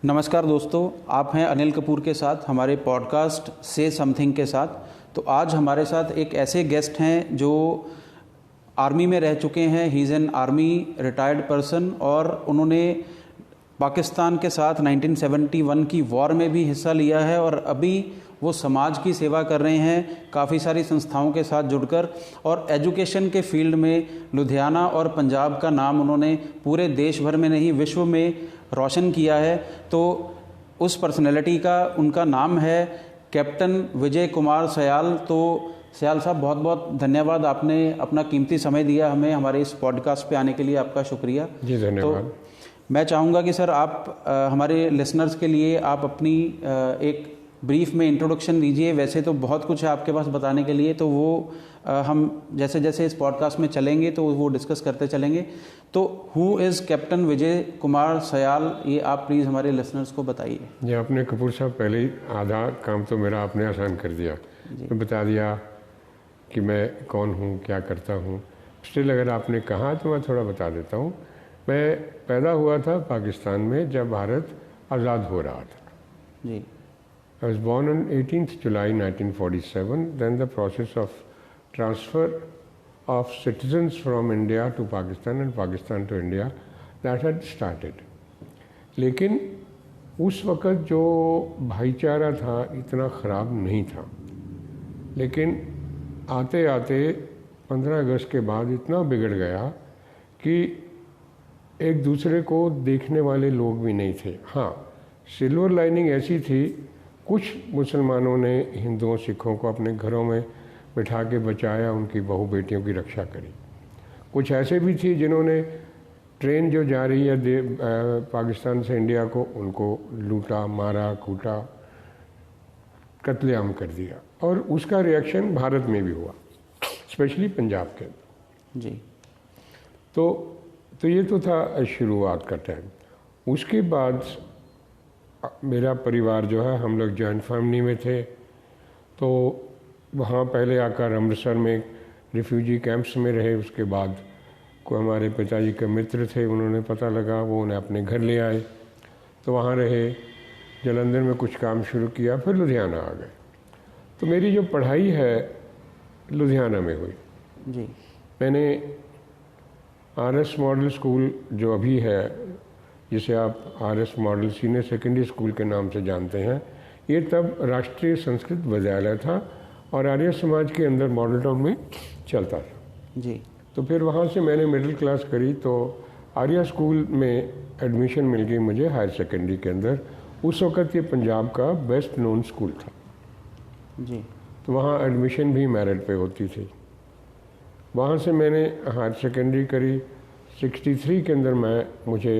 नमस्कार दोस्तों, आप हैं अनिल कपूर के साथ हमारे पॉडकास्ट से समथिंग के साथ। तो आज हमारे साथ एक ऐसे गेस्ट हैं जो आर्मी में रह चुके हैं। He is an army retired person और उन्होंने पाकिस्तान के साथ 1971 की वॉर में भी हिस्सा लिया है और अभी वो समाज की सेवा कर रहे हैं काफ़ी सारी संस्थाओं के साथ जुड़कर। और एजुकेशन के फील्ड में लुधियाना और पंजाब का नाम उन्होंने पूरे देश भर में नहीं विश्व में रोशन किया है। तो उस पर्सनैलिटी का उनका नाम है कैप्टन विजय कुमार सयाल। तो सयाल साहब, बहुत बहुत धन्यवाद, आपने अपना कीमती समय दिया हमें हमारे इस पॉडकास्ट पे आने के लिए, आपका शुक्रिया। जी धन्यवाद। तो मैं चाहूँगा कि सर आप हमारे लिसनर्स के लिए आप अपनी एक ब्रीफ में इंट्रोडक्शन दीजिए। वैसे तो बहुत कुछ है आपके पास बताने के लिए, तो वो हम जैसे जैसे इस पॉडकास्ट में चलेंगे तो वो डिस्कस करते चलेंगे। तो who is captain Vijay Kumar Sayal, ये आप प्लीज़ हमारे लिसनर्स को बताइए। जी, आपने कपूर साहब पहले ही आधा काम तो मेरा आपने आसान कर दिया। मैं बता दिया कि मैं कौन हूँ, क्या करता हूँ। स्टिल अगर आपने कहा तो मैं थोड़ा बता देता हूँ। मैं पैदा हुआ था पाकिस्तान में जब भारत आज़ाद हो रहा था। जी। I was born on 18th July 1947. Then the process of transfer of citizens from India to Pakistan and Pakistan to India that had started. लेकिन उस वक़्त जो भाईचारा था इतना ख़राब नहीं था, लेकिन आते आते 15 अगस्त के बाद इतना बिगड़ गया कि एक दूसरे को देखने वाले लोग भी नहीं थे। हाँ, सिल्वर लाइनिंग ऐसी थी, कुछ मुसलमानों ने हिंदुओं सिखों को अपने घरों में बिठा के बचाया, उनकी बहू बेटियों की रक्षा करी। कुछ ऐसे भी थी जिन्होंने ट्रेन जो जा रही है पाकिस्तान से इंडिया को, उनको लूटा, मारा, कूटा, कत्लेआम कर दिया। और उसका रिएक्शन भारत में भी हुआ, स्पेशली पंजाब के। जी। तो ये तो था शुरुआत का टाइम। उसके बाद मेरा परिवार जो है, हम लोग जॉइंट फैमिली में थे। तो वहाँ पहले आकर अमृतसर में रिफ्यूजी कैंप्स में रहे। उसके बाद को हमारे पिताजी के मित्र थे, उन्होंने पता लगा, वो उन्हें अपने घर ले आए। तो वहाँ रहे, जालंधर में कुछ काम शुरू किया, फिर लुधियाना आ गए। तो मेरी जो पढ़ाई है लुधियाना में हुई। जी। मैंने आरएस मॉडल स्कूल जो अभी है, जिसे आप RS model senior secondary school के नाम से जानते हैं, ये तब राष्ट्रीय संस्कृत विद्यालय था और आर्य समाज के अंदर मॉडल टाउन में चलता था। जी। तो फिर वहाँ से मैंने मिडिल क्लास करी, तो आर्या स्कूल में एडमिशन मिल गई मुझे हायर सेकेंडरी के अंदर। उस वक़्त ये पंजाब का बेस्ट नोन स्कूल था। जी। तो वहाँ एडमिशन भी मेरिट पे होती थी। वहाँ से मैंने हायर सेकेंडरी करी। 63 के अंदर मुझे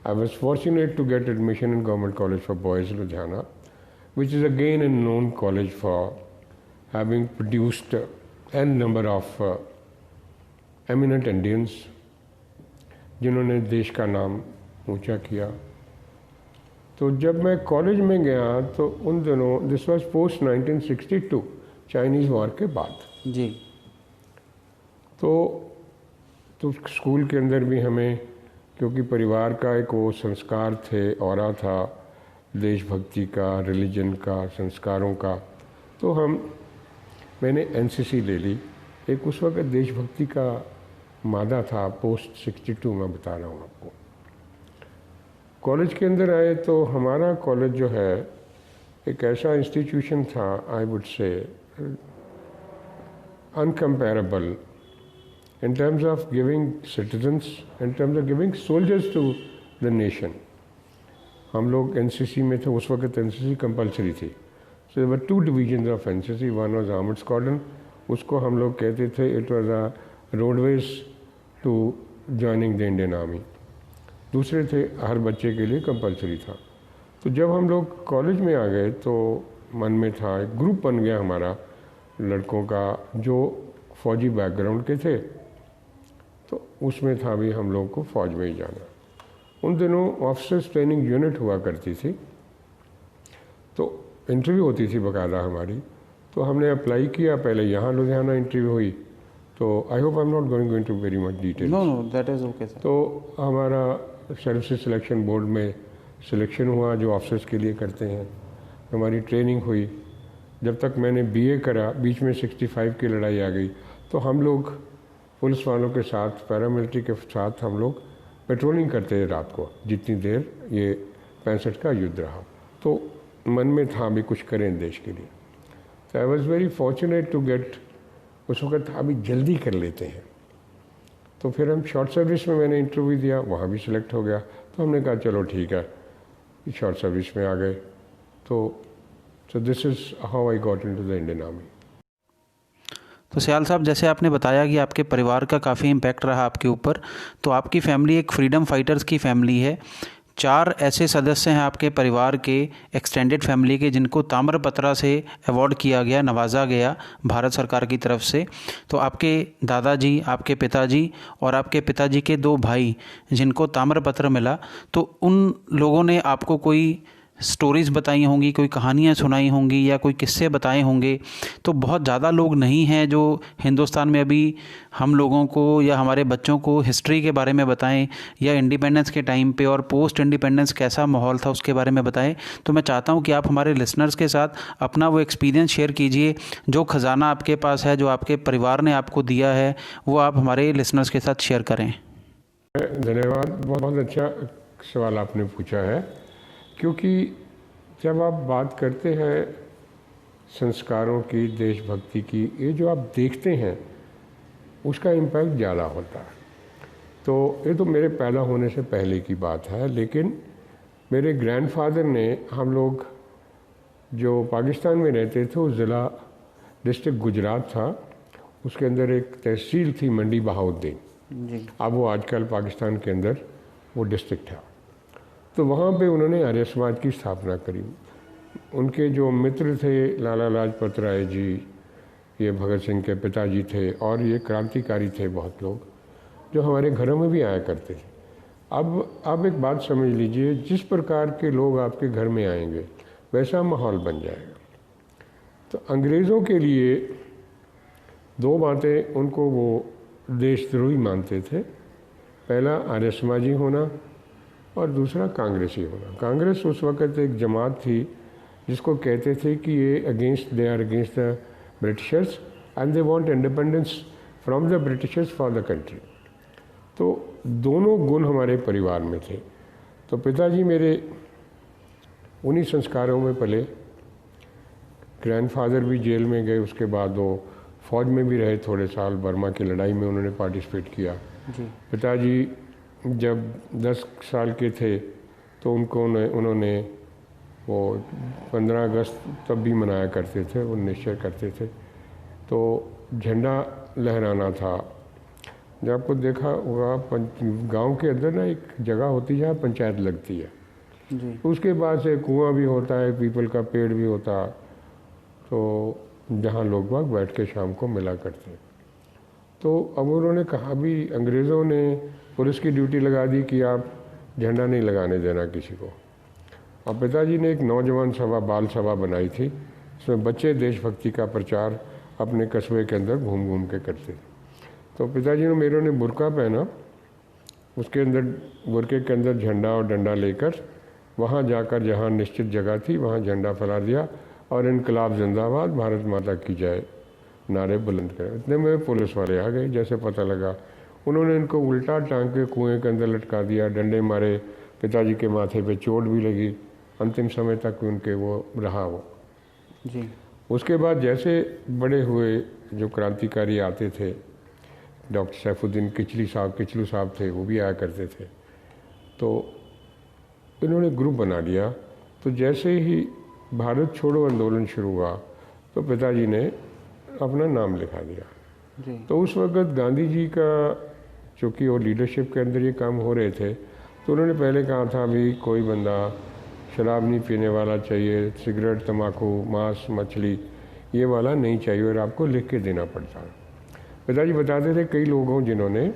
I was fortunate to get admission in Government College for Boys, Ludhiana, which is again a known college for having produced n number of eminent Indians, जिन्होंने देश का नाम ऊंचा किया। तो जब मैं कॉलेज में गया तो उन दिनों, this was post 1962 Chinese war के बाद। जी। तो स्कूल के अंदर भी हमें, क्योंकि परिवार का एक वो संस्कार थे, औरा था देशभक्ति का, रिलीजन का, संस्कारों का, तो मैंने एनसीसी ले ली। एक उस वक्त देशभक्ति का मादा था, पोस्ट 62 मैं बता रहा हूँ आपको। कॉलेज के अंदर आए तो हमारा कॉलेज जो है एक ऐसा इंस्टीट्यूशन था, आई वुड से uncomparable in terms of giving citizens, in terms of giving soldiers to the nation. हम लोग एनसीसी में थे, उस वक्त एनसीसी कंपलसरी थी। So there were 2 divisions of NCC. One was Armored Squadron, उसको हम लोग कहते थे it was a roadways to joining the Indian Army. दूसरे थे हर बच्चे के लिए कंपलसरी था। तो जब हम लोग कॉलेज में आ गए तो मन में था, एक ग्रुप बन गया हमारा लड़कों का जो फौजी बैकग्राउंड के थे। तो उसमें था भी हम लोग को फ़ौज में ही जाना। उन दिनों ऑफिसर्स ट्रेनिंग यूनिट हुआ करती थी, तो इंटरव्यू होती थी बाकायदा हमारी। तो हमने अप्लाई किया, पहले यहाँ लुधियाना इंटरव्यू हुई। तो I hope I am not going to very much detail. No that is okay sir. तो हमारा सर्विसेज सिलेक्शन बोर्ड में सिलेक्शन हुआ जो ऑफिसर्स के लिए करते हैं, हमारी ट्रेनिंग हुई। जब तक मैंने बीए करा, बीच में 65 की लड़ाई आ गई, तो हम लोग पुलिस वालों के साथ, पैरामिलिट्री के साथ हम लोग पेट्रोलिंग करते थे रात को, जितनी देर ये 65 का युद्ध रहा। तो मन में था अभी कुछ करें देश के लिए। तो I was very fortunate to get, उस वक्त अभी जल्दी कर लेते हैं। तो फिर हम शॉर्ट सर्विस में मैंने इंटरव्यू दिया, वहाँ भी सिलेक्ट हो गया। तो हमने कहा चलो ठीक है, शॉर्ट सर्विस में आ गए। तो this is how I got into the Indian army. तो सियाल साहब, जैसे आपने बताया कि आपके परिवार का काफ़ी इम्पैक्ट रहा आपके ऊपर, तो आपकी फैमिली एक फ्रीडम फाइटर्स की फैमिली है। 4 ऐसे सदस्य हैं आपके परिवार के, एक्सटेंडेड फैमिली के, जिनको ताम्रपत्रा से अवार्ड किया गया, नवाजा गया भारत सरकार की तरफ से। तो आपके दादाजी, आपके पिताजी और आपके पिताजी के 2 भाई जिनको ताम्रपत्र मिला, तो उन लोगों ने आपको कोई स्टोरीज़ बताई होंगी, कोई कहानियाँ सुनाई होंगी या कोई किस्से बताए होंगे। तो बहुत ज़्यादा लोग नहीं हैं जो हिंदुस्तान में अभी हम लोगों को या हमारे बच्चों को हिस्ट्री के बारे में बताएं, या इंडिपेंडेंस के टाइम पे और पोस्ट इंडिपेंडेंस कैसा माहौल था उसके बारे में बताएं। तो मैं चाहता हूं कि आप हमारे लिसनर्स के साथ अपना वो एक्सपीरियंस शेयर कीजिए, जो ख़जाना आपके पास है, जो आपके परिवार ने आपको दिया है, वो आप हमारे लिसनर्स के साथ शेयर करें। धन्यवाद, बहुत अच्छा सवाल आपने पूछा है, क्योंकि जब आप बात करते हैं संस्कारों की, देशभक्ति की, ये जो आप देखते हैं उसका इम्पैक्ट ज़्यादा होता है। तो ये तो मेरे पैदा होने से पहले की बात है, लेकिन मेरे ग्रैंडफादर ने, हम लोग जो पाकिस्तान में रहते थे, उस ज़िला डिस्ट्रिक्ट गुजरात था, उसके अंदर एक तहसील थी मंडी बहाउद्दीन। अब वो आजकल पाकिस्तान के अंदर वो डिस्ट्रिक्ट है। तो वहाँ पे उन्होंने आर्य समाज की स्थापना करी। उनके जो मित्र थे, लाला लाजपत राय जी, ये भगत सिंह के पिताजी थे, और ये क्रांतिकारी थे बहुत लोग, जो हमारे घरों में भी आया करते थे। अब आप एक बात समझ लीजिए, जिस प्रकार के लोग आपके घर में आएंगे वैसा माहौल बन जाएगा। तो अंग्रेज़ों के लिए 2 बातें उनको वो देशद्रोही मानते थे। पहला आर्य समाजी होना और दूसरा कांग्रेसी होना। कांग्रेस उस वक़्त एक जमात थी जिसको कहते थे कि ये they are against the Britishers and they want independence from the Britishers for the country. तो दोनों गुण हमारे परिवार में थे। तो पिताजी मेरे उन्हीं संस्कारों में पले। ग्रैंडफादर भी जेल में गए, उसके बाद वो फौज में भी रहे थोड़े साल, बर्मा की लड़ाई में उन्होंने पार्टिसिपेट किया। पिताजी जब 10 साल के थे तो उन्होंने वो 15 अगस्त तब भी मनाया करते थे, वो निश्चय करते थे। तो झंडा लहराना था। जब आपको देखा होगा, गांव के अंदर ना एक जगह होती है जहाँ पंचायत लगती है जी। उसके बाद से कुआं भी होता है, पीपल का पेड़ भी होता, तो जहाँ लोग बाग बैठ के शाम को मिला करते। तो अब उन्होंने कहा भी, अंग्रेज़ों ने पुलिस की ड्यूटी लगा दी कि आप झंडा नहीं लगाने देना किसी को। और पिताजी ने एक नौजवान सभा, बाल सभा बनाई थी, इसमें बच्चे देशभक्ति का प्रचार अपने कस्बे के अंदर घूम घूम के करते थे। तो पिताजी ने, मेरे ने बुर्का पहना, उसके अंदर बुर्के के अंदर झंडा और डंडा लेकर वहाँ जाकर जहाँ निश्चित जगह थी वहाँ झंडा फहरा दिया और इनकलाब जिंदाबाद, भारत माता की जय नारे बुलंद करे। इतने में पुलिस वाले आ गए। जैसे पता लगा, उन्होंने इनको उल्टा टांग के कुएं के अंदर लटका दिया, डंडे मारे, पिताजी के माथे पे चोट भी लगी, अंतिम समय तक उनके वो रहा वो जी। उसके बाद जैसे बड़े हुए, जो क्रांतिकारी आते थे, डॉक्टर सैफुद्दीन किचलू साहब थे, वो भी आया करते थे। तो इन्होंने ग्रुप बना लिया। तो जैसे ही भारत छोड़ो आंदोलन शुरू हुआ तो पिताजी ने अपना नाम लिखा दिया जी। तो उस वक़्त गांधी जी का, चूँकि वो लीडरशिप के अंदर ये काम हो रहे थे, तो उन्होंने पहले कहा था भी कोई बंदा शराब नहीं पीने वाला चाहिए, सिगरेट, तम्बाकू, मांस, मछली ये वाला नहीं चाहिए, और आपको लिख के देना पड़ता है। पिताजी बताते थे कई लोगों जिन्होंने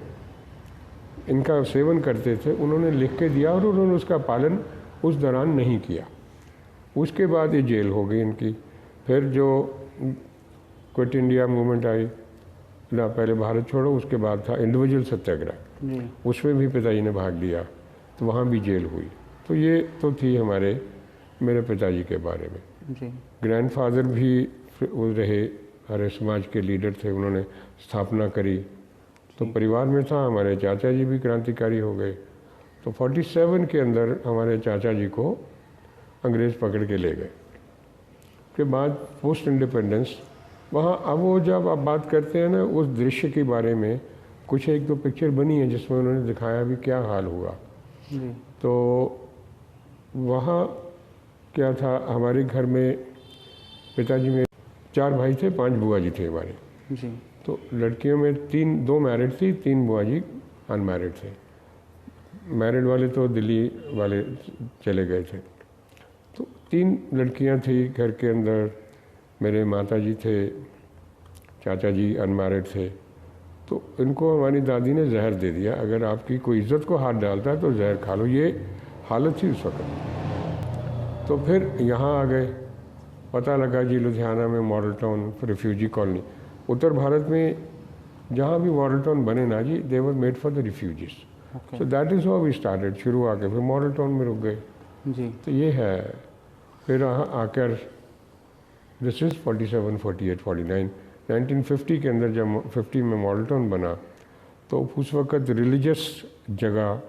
इनका सेवन करते थे, उन्होंने लिख के दिया और उन्होंने उसका पालन उस दौरान नहीं किया। उसके बाद ये जेल हो गई इनकी। फिर जो क्विट इंडिया मूवमेंट आई ना, पहले भारत छोड़ो, उसके बाद था इंडिविजुअल सत्याग्रह, उसमें भी पिताजी ने भाग लिया, तो वहाँ भी जेल हुई। तो ये तो थी हमारे मेरे पिताजी के बारे में। जी। ग्रैंडफादर भी वो रहे, आर्य समाज के लीडर थे, उन्होंने स्थापना करी। तो परिवार में था, हमारे चाचा जी भी क्रांतिकारी हो गए। तो 47 के अंदर हमारे चाचा जी को अंग्रेज़ पकड़ के ले गए। उसके बाद पोस्ट इंडिपेंडेंस वहाँ, अब वो जब आप बात करते हैं ना उस दृश्य के बारे में, कुछ एक दो पिक्चर बनी है जिसमें उन्होंने दिखाया भी क्या हाल हुआ। तो वहाँ क्या था, हमारे घर में पिताजी में 4 भाई थे, 5 बुआ जी थे हमारे। जी। तो लड़कियों में 2 मैरिड थी, 3 बुआ जी अनमैरिड थे। मैरिड वाले तो दिल्ली वाले चले गए थे। तो 3 लड़कियां थी घर के अंदर। मेरे माता जी थे, चाचा जी अनमैरिड थे। तो इनको हमारी दादी ने जहर दे दिया, अगर आपकी कोई इज्जत को हाथ डालता है तो जहर खा लो, ये हालत थी उस वक्त। तो फिर यहाँ आ गए, पता लगा जी लुधियाना में मॉडल टाउन रिफ्यूजी कॉलोनी, उत्तर भारत में जहाँ भी मॉडल टाउन बने ना जी, they were made for the refugees. So that is how we started. शुरू आके फिर मॉडल टाउन में रुक गए जी। तो ये है। फिर आकर दिस इज़ 47, 48, 49, 1950 के अंदर जब 50 में मॉडल टाउन बना तो उस वक़्त रिलीजियस जगह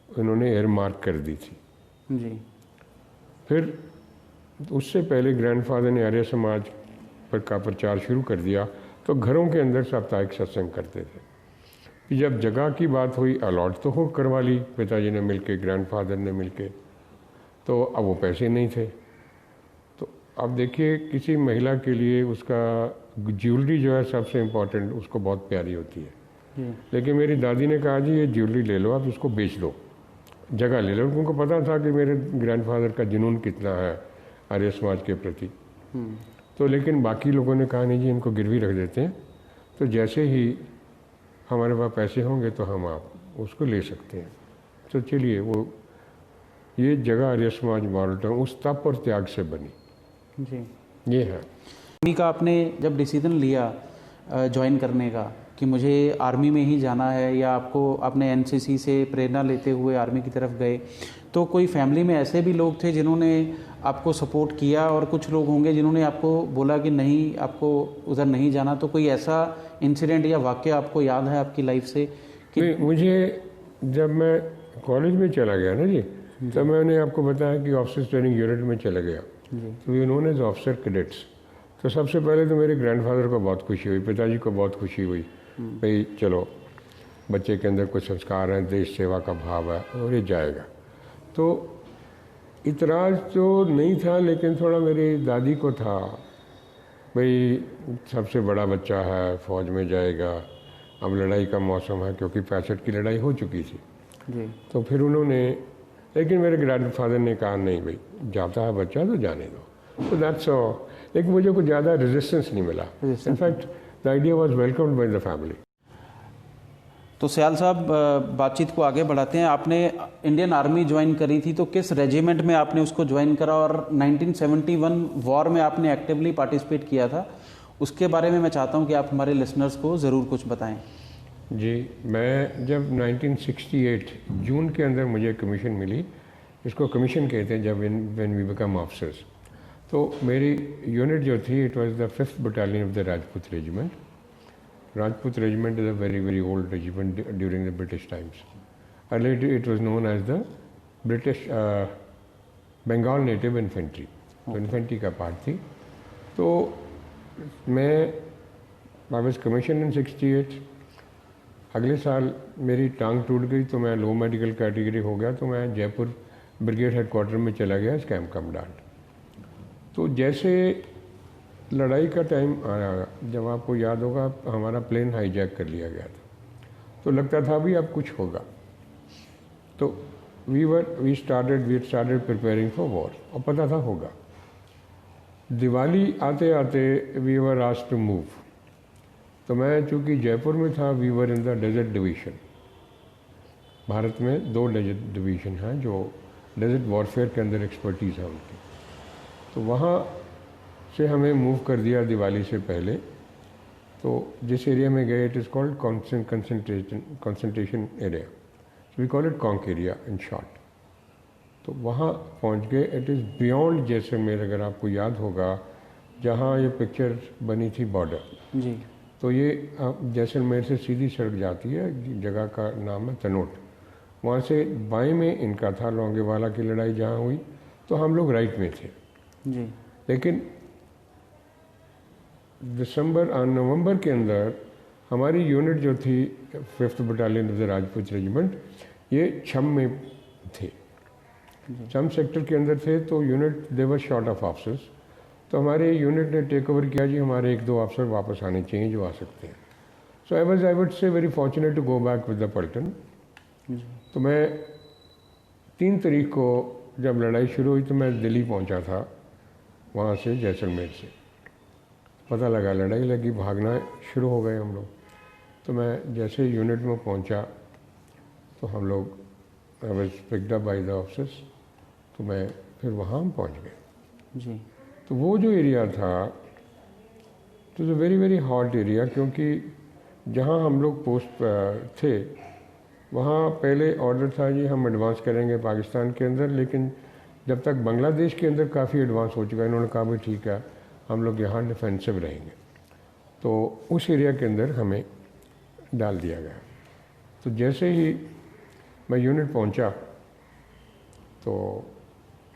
इन्होंने एयर मार्क कर दी थी। जी। फिर उससे पहले ग्रैंडफादर ने आर्य समाज पर का प्रचार शुरू कर दिया, तो घरों के अंदर साप्ताहिक सत्संग करते थे। फिर जब जगह की बात हुई, अलॉट तो हो करवा ली पिताजी ने मिलके, ग्रैंडफादर ने मिलके, तो अब वो पैसे नहीं थे। तो अब देखिए किसी महिला के लिए उसका ज्वेलरी जो है सबसे इम्पोर्टेंट, उसको बहुत प्यारी होती है। लेकिन मेरी दादी ने कहा जी ये ज्वेलरी ले लो, आप इसको बेच दो, जगह ले लो। उनको पता था कि मेरे ग्रैंडफादर का जुनून कितना है आर्य समाज के प्रति। तो लेकिन बाकी लोगों ने कहा नहीं जी इनको गिरवी रख देते हैं, तो जैसे ही हमारे पास पैसे होंगे तो हम आप उसको ले सकते हैं। तो चलिए वो ये जगह आर्य समाज मॉडल टाउन उस तप और त्याग से बनी। जी। ये है। आर्मी का आपने जब डिसीजन लिया ज्वाइन करने का कि मुझे आर्मी में ही जाना है, या आपको आपने एनसीसी से प्रेरणा लेते हुए आर्मी की तरफ गए, तो कोई फैमिली में ऐसे भी लोग थे जिन्होंने आपको सपोर्ट किया और कुछ लोग होंगे जिन्होंने आपको बोला कि नहीं आपको उधर नहीं जाना? तो कोई ऐसा इंसिडेंट या वाक़या आपको याद है आपकी लाइफ से कि मुझे जब मैं कॉलेज में चला गया ना जी, तब मैंने आपको बताया कि ऑफिसर्स ट्रेनिंग यूनिट में चला गया। तो we known as officer cadets. तो सबसे पहले तो मेरे ग्रैंडफादर को बहुत खुशी हुई, पिताजी को बहुत खुशी हुई, भाई चलो बच्चे के अंदर कुछ संस्कार हैं, देश सेवा का भाव है और ये जाएगा। तो इतराज़ तो नहीं था, लेकिन थोड़ा मेरी दादी को था, भाई सबसे बड़ा बच्चा है, फौज में जाएगा, अब लड़ाई का मौसम है, क्योंकि 65 की लड़ाई हो चुकी थी जी। तो फिर उन्होंने, लेकिन मेरे ग्रैंडफादर ने कहा नहीं भाई जाता है बच्चा तो जाने दो। तो दैट्स ऑल। लेकिन मुझे कुछ ज़्यादा रेजिस्टेंस नहीं मिला। In fact the idea was welcomed by the family. तो सयाल साहब बातचीत को आगे बढ़ाते हैं। आपने इंडियन आर्मी ज्वाइन करी थी, तो किस रेजिमेंट में आपने उसको ज्वाइन करा और 1971 वॉर में आपने एक्टिवली पार्टिसिपेट किया था, उसके बारे में मैं चाहता हूं कि आप हमारे लिसनर्स को ज़रूर कुछ बताएं। जी, मैं जब 1968 जून के अंदर मुझे कमीशन मिली, इसको कमीशन कहते हैं जब व्हेन वी बिकम ऑफिसर्स, तो मेरी यूनिट जो थी it was the 5th battalion of the Rajput regiment. Rajput regiment is a very, very old regiment during the British times. Earlier it was known as the British Bengal Native Infantry. तो infantry का part थी। तो मैं वापस commission इन 68। अगले साल मेरी टांग टूट गई तो मैं लो मेडिकल कैटेगरी हो गया, तो मैं जयपुर ब्रिगेड हेडक्वार्टर में चला गया एज कैंप कमांडेंट। तो जैसे लड़ाई का टाइम आया, जब आपको याद होगा हमारा प्लेन हाईजैक कर लिया गया था, तो लगता था भी अब कुछ होगा। तो we started preparing for war, और पता था होगा। दिवाली आते आते we were asked to move. तो मैं चूँकि जयपुर में था, we were in the desert division. Bharat में 2 डेजर्ट डिवीज़न हैं जो डेजर्ट वॉरफेयर के अंदर एक्सपर्टीज़ है उनकी। तो वहाँ से हमें मूव कर दिया दिवाली से पहले। तो जिस एरिया में गए it is called concentration area, we call it conc area in short. तो वहाँ पहुँच गए। इट इज़ बियॉन्ड जैसलमेर, अगर आपको याद होगा जहाँ ये पिक्चर बनी थी बॉर्डर, जी तो ये जैसलमेर से सीधी सड़क जाती है, जगह का नाम है तनोट। वहाँ से बाएं में इनका था, लोंगेवाला की लड़ाई जहाँ हुई, तो हम लोग राइट में थे। जी लेकिन नवंबर के अंदर हमारी यूनिट जो थी 5th battalion of the Rajput regiment, ये छम में थे, छम सेक्टर के अंदर थे। तो unit they were short of officers, तो हमारे यूनिट ने टेक ओवर किया जी, हमारे 1-2 ऑफिसर वापस आने चाहिए जो आ सकते हैं। So I would say very fortunate to go back with the पल्टन। तो मैं 3 तारीख को जब लड़ाई शुरू हुई तो मैं दिल्ली पहुंचा था, वहाँ से जैसलमेर से पता लगा लड़ाई लगी, भागना शुरू हो गए हम लोग। तो मैं जैसे यूनिट में पहुंचा तो हम लोग I was picked up by the officers, तो मैं फिर वहाँ हम पहुँच गए। जी तो वो जो एरिया था तो is a very very hot area, क्योंकि जहाँ हम लोग पोस्ट थे वहाँ पहले ऑर्डर था जी हम एडवांस करेंगे पाकिस्तान के अंदर, लेकिन जब तक बांग्लादेश के अंदर काफ़ी एडवांस हो चुका है, इन्होंने कहा भी ठीक है हम लोग यहाँ डिफेंसिव रहेंगे। तो उस एरिया के अंदर हमें डाल दिया गया। तो जैसे ही मैं यूनिट पहुँचा तो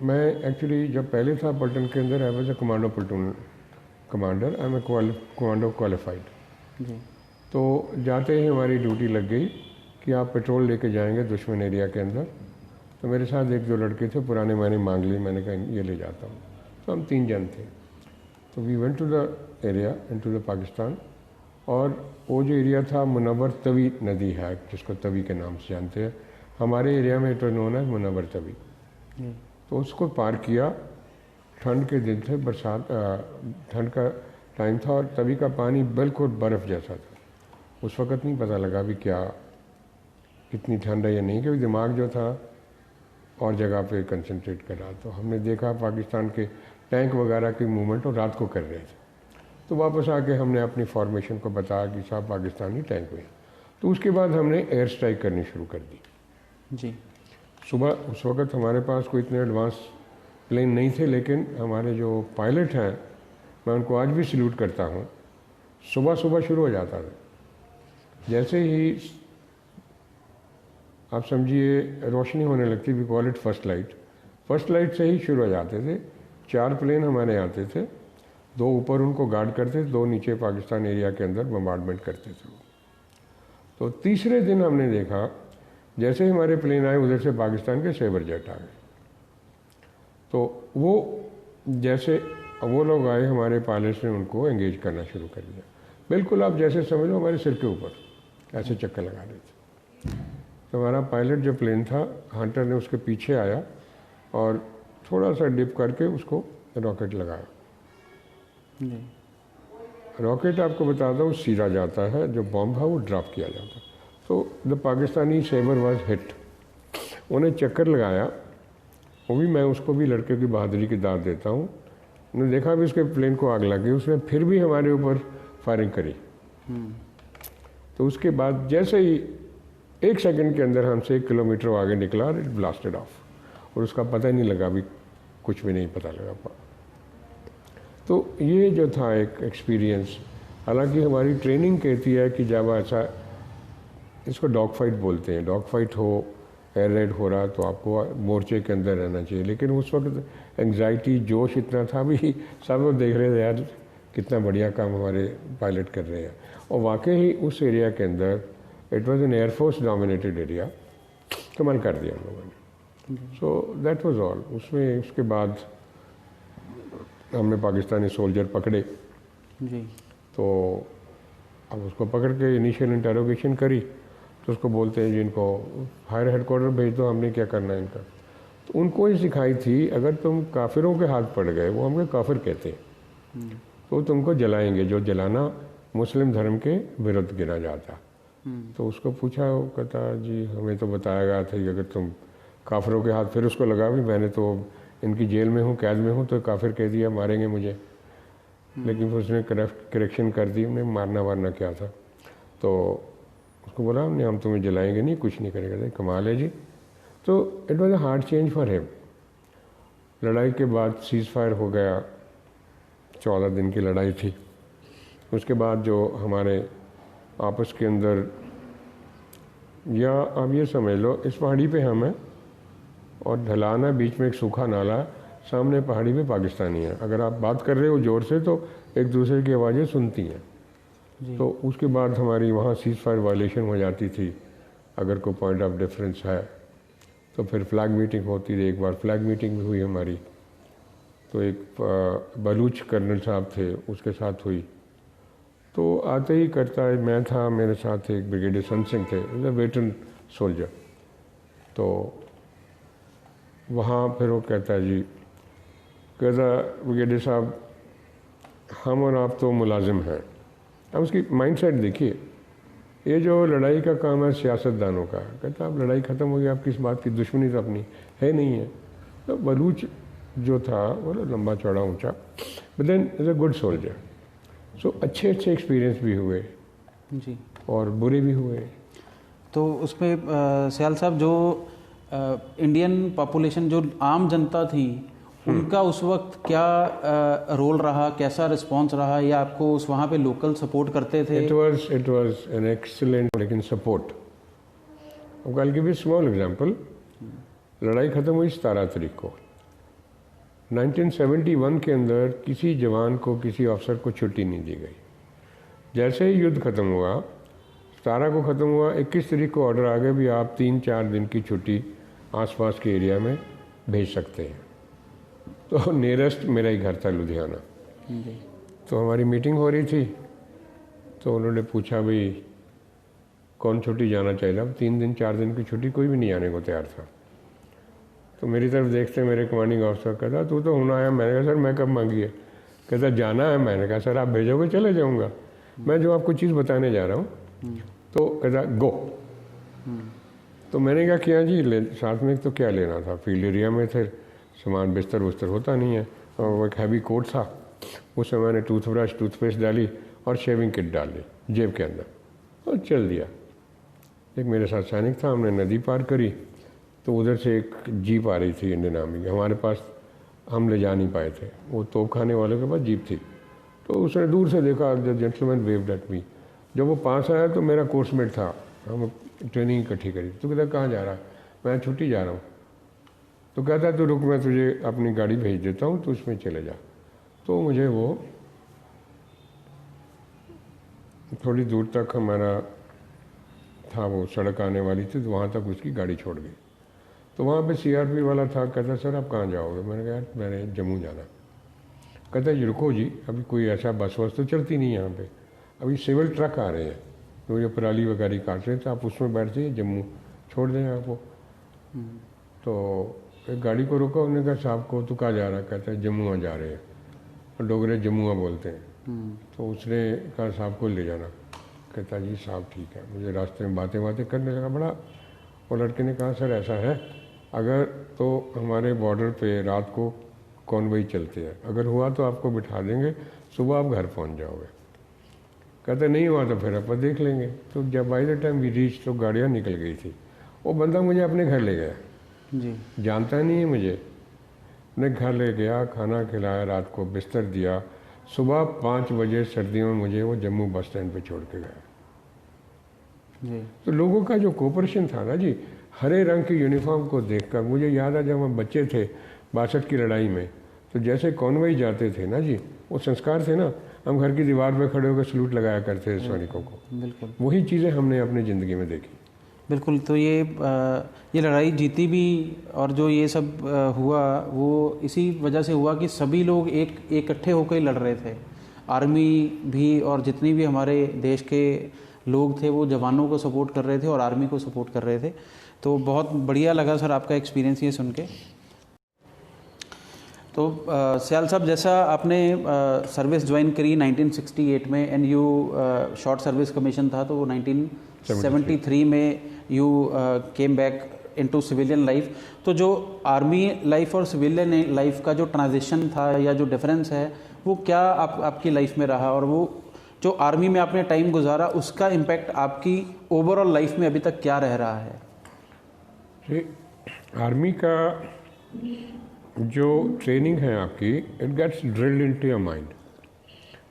मैं एक्चुअली जब पहले था पल्टन के अंदर, I was a commando platoon commander, I am a commando qualified. जी तो जाते ही हमारी ड्यूटी लग गई कि आप पेट्रोल लेके जाएंगे दुश्मन एरिया के अंदर। तो मेरे साथ 1-2 लड़के थे, पुराने मैंने मांग ली, मैंने कहा ये ले जाता हूँ। तो हम 3 जन थे। तो we went to the area into the Pakistan, और वो जो एरिया था मुनव्वर तवी नदी है जिसको तवी के नाम से जानते हैं, हमारे एरिया में it was known as Munawar Tawi. तो उसको पार किया, ठंड के दिन थे, बरसात ठंड का टाइम था और तवी का पानी बिल्कुल बर्फ़ जैसा था। उस वक़्त नहीं पता लगा भी क्या कितनी ठंड है या नहीं, क्योंकि दिमाग जो था और जगह पे कंसंट्रेट कर रहा। तो हमने देखा पाकिस्तान के टैंक वगैरह की मूवमेंट और रात को कर रहे थे। तो वापस आके हमने अपनी फॉर्मेशन को बताया कि साहब पाकिस्तानी टैंक हुए। तो उसके बाद हमने एयर स्ट्राइक करनी शुरू कर दी। जी सुबह उस वक़्त हमारे पास कोई इतने एडवांस प्लेन नहीं थे, लेकिन हमारे जो पायलट हैं मैं उनको आज भी सल्यूट करता हूँ। सुबह सुबह शुरू हो जाता था, जैसे ही आप समझिए रोशनी होने लगती, we call it first light से ही शुरू हो जाते थे। 4 प्लेन हमारे आते थे, 2 ऊपर उनको गार्ड करते थे, 2 नीचे पाकिस्तान एरिया के अंदर बम्बार्डमेंट करते थे। तो तीसरे दिन हमने देखा जैसे ही हमारे प्लेन आए उधर से पाकिस्तान के सेबर जेट आ गए। तो वो जैसे वो लोग आए, हमारे पायलट्स ने उनको एंगेज करना शुरू कर दिया। बिल्कुल आप जैसे समझ लो हमारे सिर के ऊपर ऐसे चक्कर लगा रहे थे। तो हमारा पायलट जो प्लेन था, हंटर ने उसके पीछे आया और थोड़ा सा डिप करके उसको रॉकेट लगाया। रॉकेट आपको बताता हूँ सीधा जाता है, जो बॉम्ब है वो ड्रॉप किया जाता है। तो the Pakistani sabre was hit. उन्हें चक्कर लगाया, वो भी मैं उसको भी लड़के की बहादुरी की दाद देता हूँ। उन्होंने देखा भी उसके प्लेन को आग लगी, उसने फिर भी हमारे ऊपर फायरिंग करी। तो उसके बाद जैसे ही 1 सेकंड के अंदर हमसे 1 किलोमीटर आगे निकला और इट ब्लास्टेड ऑफ, और उसका पता ही नहीं लगा, भी कुछ भी नहीं पता लगा। तो ये जो था एक एक्सपीरियंस, हालांकि हमारी ट्रेनिंग कहती है कि जब ऐसा, इसको डॉग फाइट बोलते हैं, डॉग फाइट हो, एयर रेड हो रहा तो आपको मोर्चे के अंदर रहना चाहिए। लेकिन उस वक्त एंग्जाइटी, जोश इतना था भी, सब लोग देख रहे थे यार कितना बढ़िया काम हमारे पायलट कर रहे हैं। और वाकई ही उस एरिया के अंदर it was an air force dominated area, कमाल कर दिया हम लोगों ने। So that was all. उसमें उसके बाद हमने पाकिस्तानी सोल्जर पकड़े जी। तो अब उसको पकड़ के इनिशियल इंटरोगेशन करी, तो उसको बोलते हैं जी इनको हायर हेडक्वार्टर भेज दो, हमने क्या करना है इनका। तो उनको ही सिखाई थी, अगर तुम काफिरों के हाथ पड़ गए, वो हमें काफिर कहते हैं, तो तुमको जलाएंगे, जो जलाना मुस्लिम धर्म के विरुद्ध गिना जाता। तो उसको पूछा, वो कहता जी हमें तो बताया गया था कि अगर तुम काफिरों के हाथ, फिर उसको लगा भी मैंने तो इनकी जेल में हूँ, कैद में हूँ, तो काफिर कह दिया मारेंगे मुझे। लेकिन फिर उसने करेक्शन कर दी, उन्हें मारना वारना क्या था। तो उसको बोला हमने, हम तुम्हें जलाएंगे नहीं, कुछ नहीं करेगा। कमाल है जी। तो it was a hard change for him. लड़ाई के बाद सीज़ फायर हो गया, 14 दिन की लड़ाई थी। उसके बाद जो हमारे आपस के अंदर, या आप ये समझ लो इस पहाड़ी पे हम हैं और ढलान है, बीच में एक सूखा नाला है, सामने पहाड़ी पे पाकिस्तानी है। अगर आप बात कर रहे हो ज़ोर से तो एक दूसरे की आवाज़ें सुनती हैं। तो उसके बाद हमारी वहाँ सीज़ फायर वायलेशन हो जाती थी। अगर कोई पॉइंट ऑफ डिफरेंस है तो फिर फ्लैग मीटिंग होती थी। एक बार फ्लैग मीटिंग भी हुई हमारी, तो एक बलूच कर्नल साहब थे, उसके साथ हुई। तो आते ही करता है, मैं था, मेरे साथ एक ब्रिगेडियर सन सिंह थे, वेटरन सोल्जर। तो वहाँ फिर वो कहता है जी, कहता ब्रिगेडियर साहब हम और आप तो मुलाजिम हैं। अब उसकी माइंडसेट देखिए, ये जो लड़ाई का काम है सियासतदानों का, कहता अब लड़ाई ख़त्म हो गई, आप किस बात की, दुश्मनी तो अपनी है नहीं है। तो बलूच जो था वो लंबा चौड़ा ऊंचा, but then is a good soldier. So अच्छे अच्छे एक्सपीरियंस भी हुए जी, और बुरे भी हुए। तो उसमें सयाल साहब जो इंडियन पॉपुलेशन, जो आम जनता थी, उनका उस वक्त क्या रोल रहा, कैसा रिस्पांस रहा, या आपको उस वहाँ पे लोकल सपोर्ट करते थे? इट वाज एन एक्सीलेंट लेकिन सपोर्ट। अब I give you small example. लड़ाई ख़त्म हुई 17 तारीख को। 1971 के अंदर किसी जवान को, किसी अफसर को छुट्टी नहीं दी गई। जैसे ही युद्ध ख़त्म हुआ, 17 को ख़त्म हुआ, 21 तारीख को ऑर्डर आ गया भी आप 3-4 दिन की छुट्टी आसपास के एरिया में भेज सकते हैं। तो नियरेस्ट मेरा ही घर था लुधियाना। तो हमारी मीटिंग हो रही थी, तो उन्होंने पूछा भाई कौन छुट्टी जाना चाहिए। अब 3 दिन 4 दिन की छुट्टी कोई भी नहीं आने को तैयार था। तो मेरी तरफ देखते मेरे कमांडिंग ऑफिसर कहता तू तो होना आया। मैंने कहा सर मैं कब मांगी है? कहता जाना है। मैंने कहा सर आप भेजोगे चले जाऊँगा, मैं जो आपको चीज़ बताने जा रहा हूँ। तो कहता गो। तो मैंने क्या किया जी, साथ में तो क्या लेना था, फील्ड एरिया में थे, सामान बिस्तर उस्तर होता नहीं है, और वो एक हैवी कोट था। उसमें मैंने टूथब्रश, टूथपेस्ट डाली और शेविंग किट डाल दी जेब के अंदर और चल दिया। एक मेरे साथ सैनिक था, हमने नदी पार करी, तो उधर से एक जीप आ रही थी इंडियन आर्मी की। हमारे पास हम ले जा नहीं पाए थे, वो तोप खाने वालों के पास जीप थी। तो उसने दूर से देखा, the gentleman waived at me. जब वो पास आया तो मेरा कोर्समेट था, हम ट्रेनिंग इकट्ठी करी। तो कहता कहाँ जा रहा है? मैं छुट्टी जा रहा हूँ। तो कहता तो रुक, मैं तुझे अपनी गाड़ी भेज देता हूँ, तो उसमें चले जा। तो मुझे वो थोड़ी दूर तक हमारा था, वो सड़क आने वाली थी, तो वहाँ तक उसकी गाड़ी छोड़ गई। तो वहाँ पे सीआरपी वाला था, कहता सर आप कहाँ जाओगे? मैंने कहा यार मैंने जम्मू जाना। कहता जी रुको जी, अभी कोई ऐसा बस वस तो चलती नहीं यहाँ पे, अभी सिविल ट्रक आ रहे हैं, तो ये पराली वगैरह काट रहे हैं, तो आप उसमें बैठ जाइए, जम्मू छोड़ दें आपको। तो एक गाड़ी को रोका, उन्होंने कहा साहब को तो कहाँ जा रहा है? कहता है जम्मुआ जा रहे हैं, और डोगरे जम्मुआ बोलते हैं। तो उसने कहा साहब को ले जाना। कहता जी साहब ठीक है। मुझे रास्ते में बातें करने लगा बड़ा। वो लड़के ने कहा सर ऐसा है, अगर तो हमारे बॉर्डर पे रात को कॉन्वॉय चलते हैं, अगर हुआ तो आपको बिठा देंगे, सुबह आप घर पहुंच जाओगे। कहते नहीं हुआ तो फिर अपन देख लेंगे। तो जब by the time we reach तो गाड़ियाँ निकल गई थी। वो बंदा मुझे अपने घर ले गया जी, जानता नहीं है मुझे। अपने घर ले गया, खाना खिलाया, रात को बिस्तर दिया, सुबह 5 बजे सर्दियों में मुझे वो जम्मू बस स्टैंड पे छोड़ के गया। जी, तो लोगों का जो कोऑपरेशन था ना जी, हरे रंग की यूनिफॉर्म को देखकर मुझे याद आ, जब हम बच्चे थे 62 की लड़ाई में, तो जैसे कॉन्वॉय जाते थे ना जी, वो संस्कार थे ना, हम घर की दीवार पे खड़े होकर सलूट लगाया करते थे सैनिकों को। बिल्कुल वही चीज़ें हमने अपनी ज़िंदगी में देखी। बिल्कुल। तो ये लड़ाई जीती भी, और जो ये सब हुआ वो इसी वजह से हुआ कि सभी लोग इकट्ठे होकर लड़ रहे थे। आर्मी भी और जितनी भी हमारे देश के लोग थे वो जवानों को सपोर्ट कर रहे थे और आर्मी को सपोर्ट कर रहे थे। तो बहुत बढ़िया लगा सर आपका एक्सपीरियंस ये सुन के। तो सयाल साहब, जैसा आपने सर्विस ज्वाइन करी 1968 में, and you short service commission था, तो वो 1973 में you came back into civilian life. तो जो आर्मी लाइफ और सिविलियन लाइफ का जो ट्रांजिशन था या जो डिफरेंस है, वो क्या आपकी लाइफ में रहा, और वो जो आर्मी में आपने टाइम गुजारा उसका इम्पैक्ट आपकी ओवरऑल लाइफ में अभी तक क्या रह रहा है? आर्मी का जो ट्रेनिंग है आपकी, it gets drilled into your mind.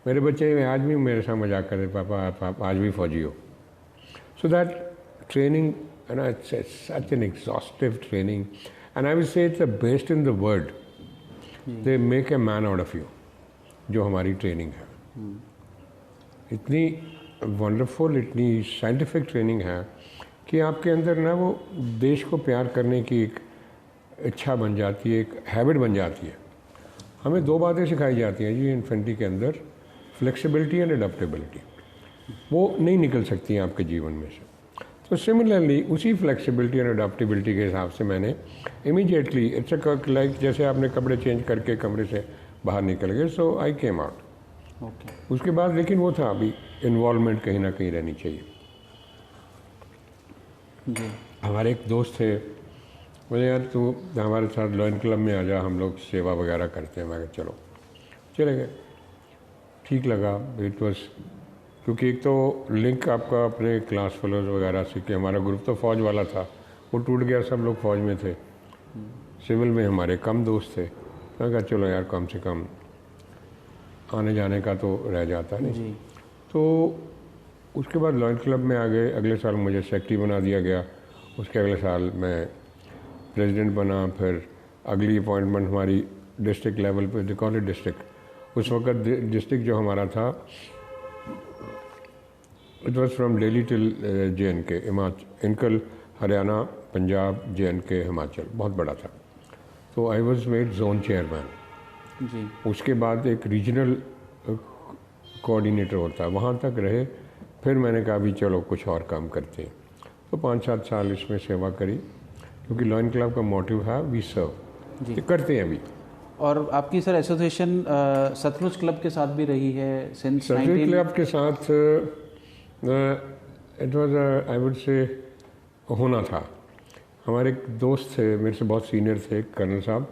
मेरे बच्चे आज भी मेरे साथ मजाक करते, पापा आप आज भी फौजी हो। So that training, and it's such an exhaustive training, and I would say it's the best in the world. They make a man out of you, जो हमारी ट्रेनिंग है। इतनी वंडरफुल, इतनी साइंटिफिक ट्रेनिंग है कि आपके अंदर ना वो देश को प्यार करने की एक इच्छा बन जाती है, एक हैबिट बन जाती है। हमें दो बातें सिखाई जाती हैं जी इन्फेंट्री के अंदर, फ्लेक्सिबिलिटी एंड अडेप्टेबिलिटी। वो नहीं निकल सकती हैं आपके जीवन में से। तो सिमिलरली उसी फ्लेक्सिबिलिटी एंड अडेप्टेबिलिटी के हिसाब से मैंने इमीडिएटली, इट्स लाइक जैसे आपने कपड़े चेंज करके कमरे से बाहर निकल गए, सो आई केम आउट। ओके। उसके बाद लेकिन वो था अभी इन्वॉल्वमेंट कहीं ना कहीं रहनी चाहिए। जी। हमारे एक दोस्त थे, बोले यार तू हमारे साथ लॉयन क्लब में आ जा, हम लोग सेवा वगैरह करते हैं। मैं कहा चलो, चले गए। ठीक लगा। इट वॉज, क्योंकि एक तो लिंक आपका अपने क्लास फेलोज वगैरह से, कि हमारा ग्रुप तो फौज वाला था, वो टूट गया, सब लोग फौज में थे। सिविल में हमारे कम दोस्त थे। मैं कहा चलो यार कम से कम आने जाने का तो रह जाता नहीं जी। तो उसके बाद लॉयन क्लब में आ गए। अगले साल मुझे सेक्रेटरी बना दिया गया। उसके अगले साल मैं प्रेसिडेंट बना। फिर अगली अपॉइंटमेंट हमारी डिस्ट्रिक्ट लेवल पे, डिकॉली डिस्ट्रिक्ट, उस वक्त डिस्ट्रिक्ट जो हमारा था, it was from Delhi till JNK, इनकल, हरियाणा, पंजाब, JNK, हिमाचल, बहुत बड़ा था। तो I was made zone chairman. जी। उसके बाद एक रीजनल कोऑर्डिनेटर होता है, वहाँ तक रहे। फिर मैंने कहा भी चलो कुछ और काम करते हैं। तो 5-7 साल इसमें सेवा करी, क्योंकि लॉयन क्लब का मोटिव है वी सर्व, जी। करते हैं अभी। और आपकी सर एसोसिएशन सतलुज क्लब के साथ भी रही है सिंस सतलुज क्लब के साथ इट वाज, आई वुड से, होना था। हमारे एक दोस्त थे, मेरे से बहुत सीनियर थे, कर्नल साहब,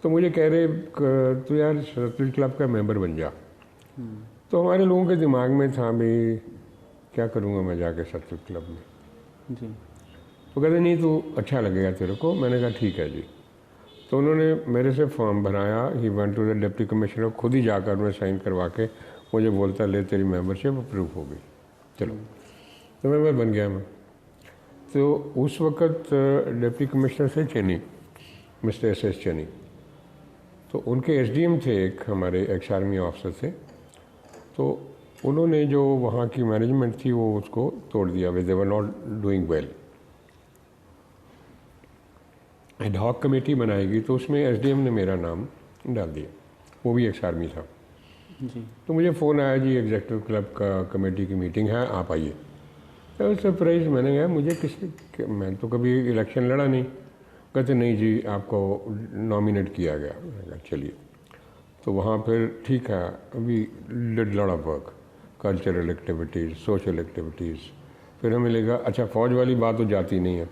तो मुझे कह रहे तू यार सतलुज क्लब का मेंबर बन जा। तो हमारे लोगों के दिमाग में था भाई क्या करूँगा मैं जाके सतलुज क्लब में। जी। तो कहते नहीं तू, अच्छा लगेगा तेरे को। मैंने कहा ठीक है जी। तो उन्होंने मेरे से फॉर्म भराया। He went to the deputy commissioner, खुद ही जाकर उन्हें साइन करवा के मुझे बोलता ले तेरी मेंबरशिप अप्रूव हो गई, चलो। तो मेंबर बन गया मैं। तो उस वक्त डिप्टी कमिश्नर थे चेनी, मिस्टर SS चेनी। तो उनके SDM थे एक, हमारे एक्स आर्मी ऑफिसर थे। तो उन्होंने जो वहाँ की मैनेजमेंट थी वो उसको तोड़ दिया, they were not doing well. Ad hoc committee बनाएगी, तो उसमें SDM ने मेरा नाम डाल दिया, वो भी एक्स आर्मी था। जी। तो मुझे फ़ोन आया जी एग्जेक्टिव क्लब का कमेटी की मीटिंग है, आप आइए। तो सरप्राइज़, मैंने कहा मुझे किसी, मैं तो कभी इलेक्शन लड़ा नहीं। कहते नहीं जी आपको नॉमिनेट किया गया। मैंने कहा चलिए। तो वहाँ फिर ठीक है, अभी did lot of work, cultural activities, social activities. फिर हमें लगा अच्छा फौज वाली बात तो जाती नहीं है।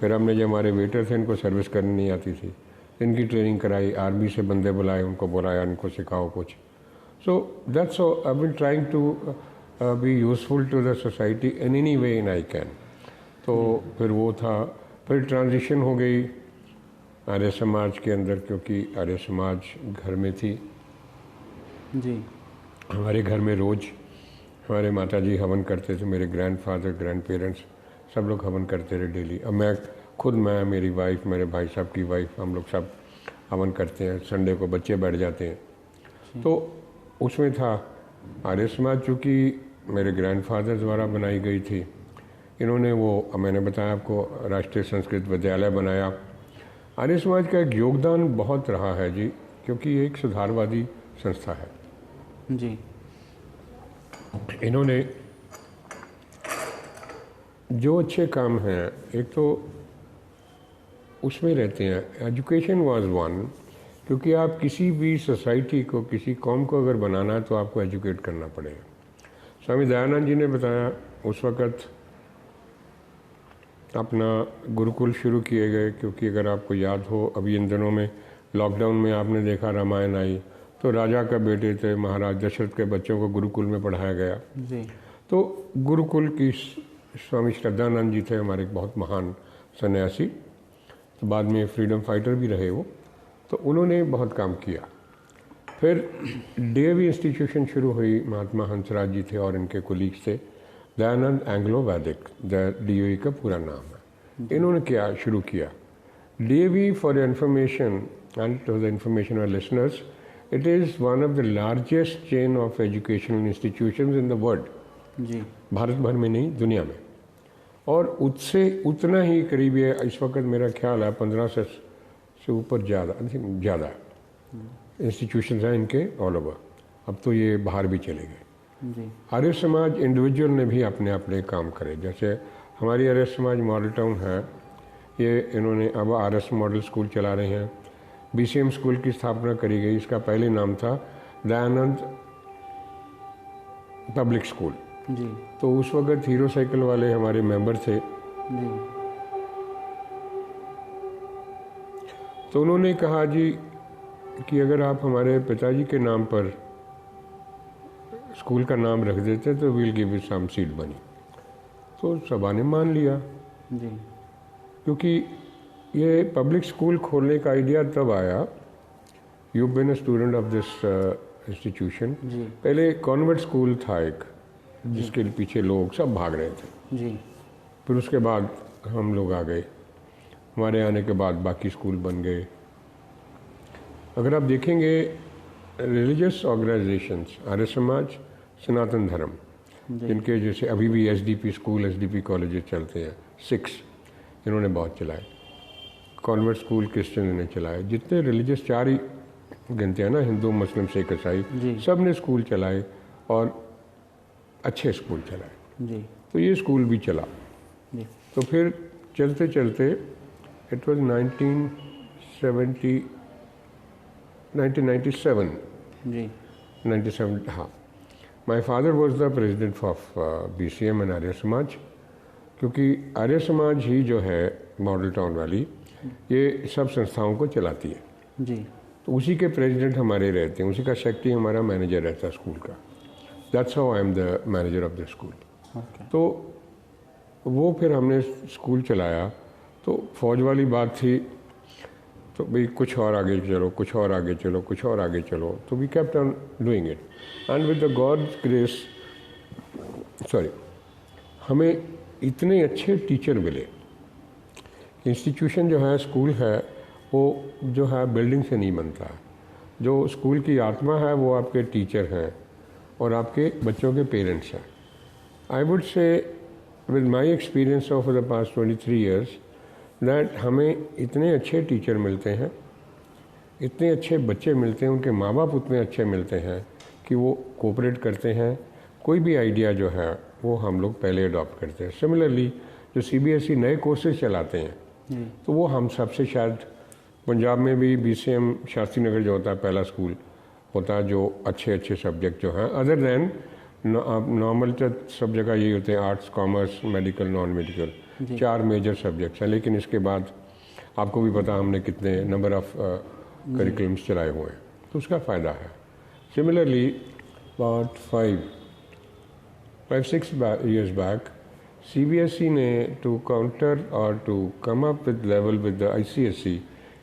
फिर हमने जो हमारे वेटर थे इनको सर्विस करनी नहीं आती थी, इनकी ट्रेनिंग कराई, आर्मी से बंदे बुलाए, उनको बुलाया, इनको सिखाओ कुछ। So that's I have been trying to be useful to the society in any way in I can. तो फिर वो था। फिर ट्रांजिशन हो गई आर्य समाज के अंदर, क्योंकि आर्य समाज घर में थी। जी। हमारे घर में रोज़ हमारे माता जी हवन करते थे, मेरे ग्रैंडफादर, ग्रैंड पेरेंट्स सब लोग हवन करते रहे डेली। अब मैं खुद, मैं, मेरी वाइफ, मेरे भाई साहब की वाइफ, हम लोग सब हवन करते हैं। संडे को बच्चे बैठ जाते हैं। तो उसमें था आर्य समाज, चूँकि मेरे ग्रैंडफादर द्वारा बनाई गई थी। इन्होंने वो, मैंने बताया आपको, राष्ट्रीय संस्कृत विद्यालय बनाया। आर्य समाज का एक योगदान बहुत रहा है जी, क्योंकि ये एक सुधारवादी संस्था है जी। इन्होंने जो अच्छे काम हैं, एक तो उसमें रहते हैं। एजुकेशन वाज वन, क्योंकि आप किसी भी सोसाइटी को, किसी कौम को अगर बनाना है तो आपको एजुकेट करना पड़ेगा। स्वामी दयानंद जी ने बताया उस वक़्त अपना गुरुकुल शुरू किए गए, क्योंकि अगर आपको याद हो अभी इन दिनों में लॉकडाउन में आपने देखा रामायण आई, तो राजा का बेटे थे महाराज दशरथ के बच्चों को गुरुकुल में पढ़ाया गया जी। तो गुरुकुल की स्वामी श्रद्धानंद जी थे हमारे एक बहुत महान सन्यासी, तो बाद में फ्रीडम फाइटर भी रहे वो। तो उन्होंने बहुत काम किया। फिर DAV इंस्टीट्यूशन शुरू हुई, महात्मा हंसराज जी थे और इनके कोलीग्स थे, दयानंद एंग्लो वैदिक, DOE का पूरा नाम है। इन्होंने क्या शुरू किया, DAV for information and to the information of listeners, it is one of the largest chain of educational institutions in the world. जी, भारत भर में नहीं, दुनिया में। और उससे उतना ही करीब ये इस वक्त मेरा ख्याल है 15 से ऊपर ज़्यादा इंस्टीट्यूशंस हैं इनके ऑल ओवर। अब तो ये बाहर भी चले गए। जी, आर्य समाज इंडिविजुअल ने भी अपने अपने काम करे, जैसे हमारी आर्य समाज मॉडल टाउन है, ये इन्होंने अब RS मॉडल स्कूल चला रहे हैं। BCM स्कूल की स्थापना करी गई, इसका पहले नाम था दयानंद पब्लिक स्कूल। जी, तो उस वक्त हीरो साइकिल वाले हमारे मेंबर थे, जी, तो उन्होंने कहा जी कि अगर आप हमारे पिताजी के नाम पर स्कूल का नाम रख देते तो will give you some seed money. तो सभा ने मान लिया, जी, क्योंकि ये पब्लिक स्कूल खोलने का आइडिया तब आया, you been a student of this institution. जी, पहले कॉन्वेंट स्कूल था एक, जिसके पीछे लोग सब भाग रहे थे। जी, फिर उसके बाद हम लोग आ गए, हमारे आने के बाद बाकी स्कूल बन गए। अगर आप देखेंगे रिलीजियस ऑर्गेनाइजेशंस, आर्य समाज, सनातन धर्म, जिनके जैसे अभी भी SDP स्कूल, SDP कॉलेजेस चलते हैं, 6 इन्होंने बहुत चलाए, कॉन्वेंट स्कूल क्रिश्चियन ने चलाए, जितने रिलीजियस 4 ही गिनते हैं ना, हिंदू, मुस्लिम, सिख, ईसाई, सब ने स्कूल चलाए और अच्छे स्कूल चलाए। जी, तो ये स्कूल भी चला। जी, तो फिर चलते चलते इट वाज 1997, जी, 97, हाँ। My father was the president of BCM and Arya Samaj, क्योंकि आर्य समाज ही जो है मॉडल टाउन वाली, ये सब संस्थाओं को चलाती है। जी, तो उसी के प्रेसिडेंट हमारे रहते हैं, उसी का सेक्रेटरी हमारा मैनेजर रहता है स्कूल का। That's how I am the manager of the school. Okay, तो वो फिर हमने स्कूल चलाया, तो फौज वाली बात थी, तो भाई कुछ और आगे चलो, कुछ और आगे चलो, कुछ और आगे चलो। तो we kept on doing it and with the God's grace, हमें इतने अच्छे टीचर मिले। इंस्टीट्यूशन जो है, स्कूल है, वो जो है बिल्डिंग से नहीं बनता है। जो स्कूल की आत्मा है वो आपके टीचर हैं और आपके बच्चों के पेरेंट्स हैं। आई वुड से with my experience of the past 23 years that हमें इतने अच्छे टीचर मिलते हैं, इतने अच्छे बच्चे मिलते हैं, उनके माँ बाप उतने अच्छे मिलते हैं कि वो कोऑपरेट करते हैं। कोई भी आइडिया जो है वो हम लोग पहले अडॉप्ट करते हैं। सिमिलरली जो CBSE नए कोर्सेज चलाते हैं, तो वो हम सबसे शायद पंजाब में भी BCM शास्त्री नगर जो होता है पहला स्कूल होता है, जो अच्छे अच्छे सब्जेक्ट जो हैं अदर दैन नॉर्मल, तो सब जगह यही होते हैं, arts, commerce, medical, non medical, 4 major subjects हैं। लेकिन इसके बाद आपको भी पता हमने कितने नंबर ऑफ करिकुलम्स चलाए हुए हैं, तो उसका फ़ायदा है। Similarly about 5-6 years back, CBSE ने टू काउंटर और to come up with level with the ICSE,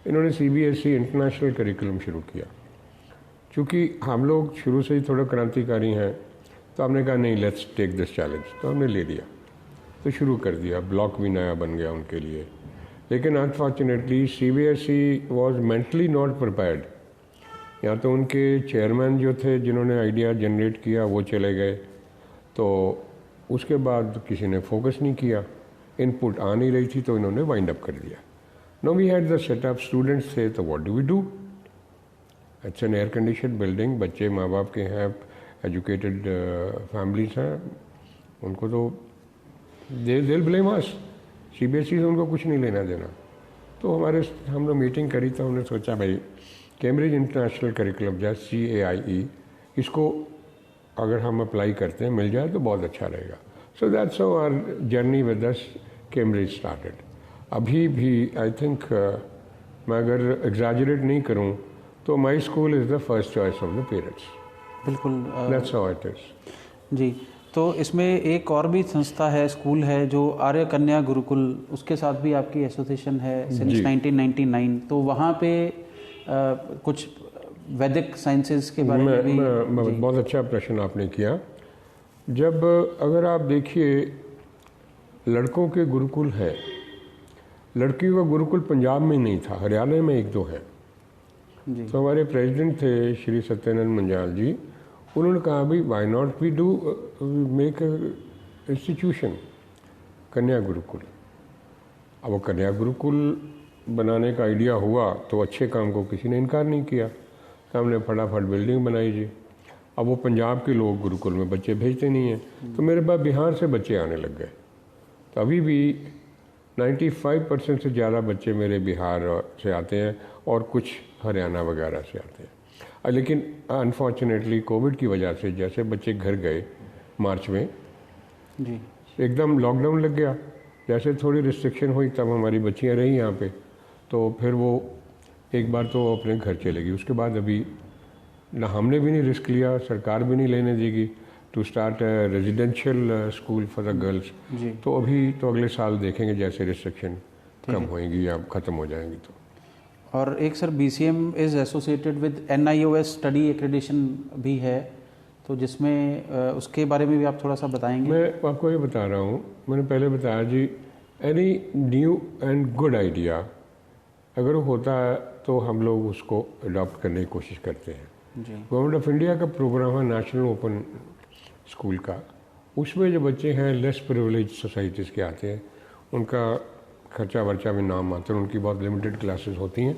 इन्होंने CBSE इंटरनेशनल करिकुलम शुरू किया। चूँकि हम लोग शुरू से ही थोड़ा क्रांतिकारी हैं, तो हमने कहा नहीं, लेट्स टेक दिस चैलेंज, तो हमने ले लिया, तो शुरू कर दिया। ब्लॉक भी नया बन गया उनके लिए। लेकिन unfortunately CBSE was mentally not prepared. या तो उनके चेयरमैन जो थे, जिन्होंने आइडिया जनरेट किया, वो चले गए, तो उसके बाद किसी ने फोकस नहीं किया, इनपुट आ नहीं रही थी, तो इन्होंने वाइंड अप कर दिया। No we had the setup, students थे, तो what do we do? It's an air condition building, बच्चे माँ बाप के हैं, एजुकेटेड फैमिलीज हैं, उनको तो दिल ब्लेम अस। CBSE से उनको कुछ नहीं लेना देना। तो हम लोग मीटिंग करी, तो हमने सोचा भाई कैम्ब्रिज इंटरनेशनल करिकुलम या CAIE, इसको अगर हम अप्लाई करते हैं, मिल जाए तो बहुत अच्छा रहेगा। So that's how our journey with us Cambridge started. अभी भी आई थिंक मैं अगर एग्जैजरेट नहीं करूं, तो my school is the first choice of the parents. बिल्कुल, दैट्स हाउ इट इज। जी। तो इसमें एक और भी संस्था है, स्कूल है, जो आर्य कन्या गुरुकुल, उसके साथ भी आपकी एसोसिएशन है सिंस 1999। तो वहाँ पे कुछ वैदिक साइंसेस के बारे में भी? बहुत अच्छा प्रश्न आपने किया। जब अगर आप देखिए, लड़कों के गुरुकुल है, लड़कियों का गुरुकुल पंजाब में नहीं था, हरियाणा में एक दो है। तो हमारे प्रेसिडेंट थे श्री सत्यानंद मंजाल जी, उन्होंने कहा भाई why not we do make institution Kanya Gurukul. अब वो कन्या गुरुकुल बनाने का आइडिया हुआ तो अच्छे काम को किसी ने इनकार नहीं किया, तो हमने फटाफट बिल्डिंग बनाई जी। अब वो पंजाब के लोग गुरुकुल में बच्चे भेजते नहीं हैं, तो मेरे पास बिहार से बच्चे आने लग गए। तो अभी भी 95% से ज़्यादा बच्चे मेरे बिहार से आते हैं और कुछ हरियाणा वगैरह से आते हैं। लेकिन अनफॉर्चुनेटली कोविड की वजह से जैसे बच्चे घर गए मार्च में जी, एकदम लॉकडाउन लग गया, जैसे थोड़ी रिस्ट्रिक्शन हुई तब हमारी बच्चियां रही यहाँ पे। तो फिर वो एक बार तो अपने घर चले गई, उसके बाद अभी ना हमने भी नहीं रिस्क लिया, सरकार भी नहीं लेने देगी to start residential school for the girls. तो अभी तो अगले साल देखेंगे जैसे रिस्ट्रिक्शन कम होएंगी या ख़त्म हो जाएंगी तो। और एक sir BCM is associated with NIOS study accreditation भी है, तो जिसमें उसके बारे में भी आप थोड़ा सा बताएंगे? मैं आपको ये बता रहा हूँ, मैंने पहले बताया जी, any new and good idea अगर वो होता है तो हम लोग उसको अडॉप्ट करने की कोशिश करते हैं। गवर्नमेंट ऑफ इंडिया का प्रोग्राम है नेशनल ओपन स्कूल का, उसमें जो बच्चे हैं लेस प्रिविलेज सोसाइटीज़ के आते हैं, उनका खर्चा वर्चा में नाम आते हैं, उनकी बहुत लिमिटेड क्लासेस होती हैं,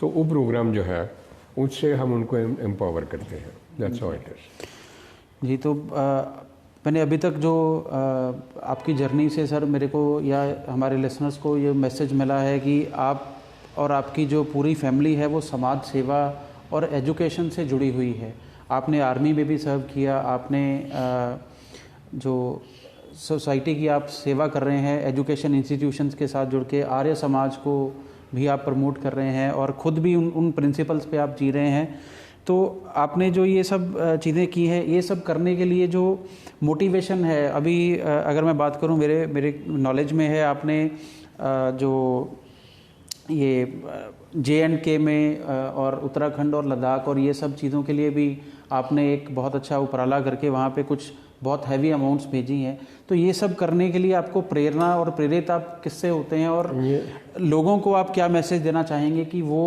तो वो प्रोग्राम जो है उससे हम उनको एम्पावर करते हैं। दैट्स हाउ इट इज़ जी। तो मैंने अभी तक जो आपकी जर्नी से सर मेरे को या हमारे लिसनर्स को ये मैसेज मिला है कि आप और आपकी जो पूरी फैमिली है वो समाज सेवा और एजुकेशन से जुड़ी हुई है। आपने आर्मी में भी सर्व किया, आपने जो सोसाइटी की आप सेवा कर रहे हैं, एजुकेशन इंस्टीट्यूशंस के साथ जुड़ के आर्य समाज को भी आप प्रमोट कर रहे हैं और ख़ुद भी उन प्रिंसिपल्स पे आप जी रहे हैं। तो आपने जो ये सब चीज़ें की हैं, ये सब करने के लिए जो मोटिवेशन है, अभी अगर मैं बात करूं मेरे नॉलेज में है, आपने जो ये JNK में और उत्तराखंड और लद्दाख और ये सब चीज़ों के लिए भी आपने एक बहुत अच्छा उपराला करके वहाँ पे कुछ बहुत हैवी अमाउंट्स भेजी हैं। तो ये सब करने के लिए आपको प्रेरणा और प्रेरित आप किससे होते हैं, और लोगों को आप क्या मैसेज देना चाहेंगे कि वो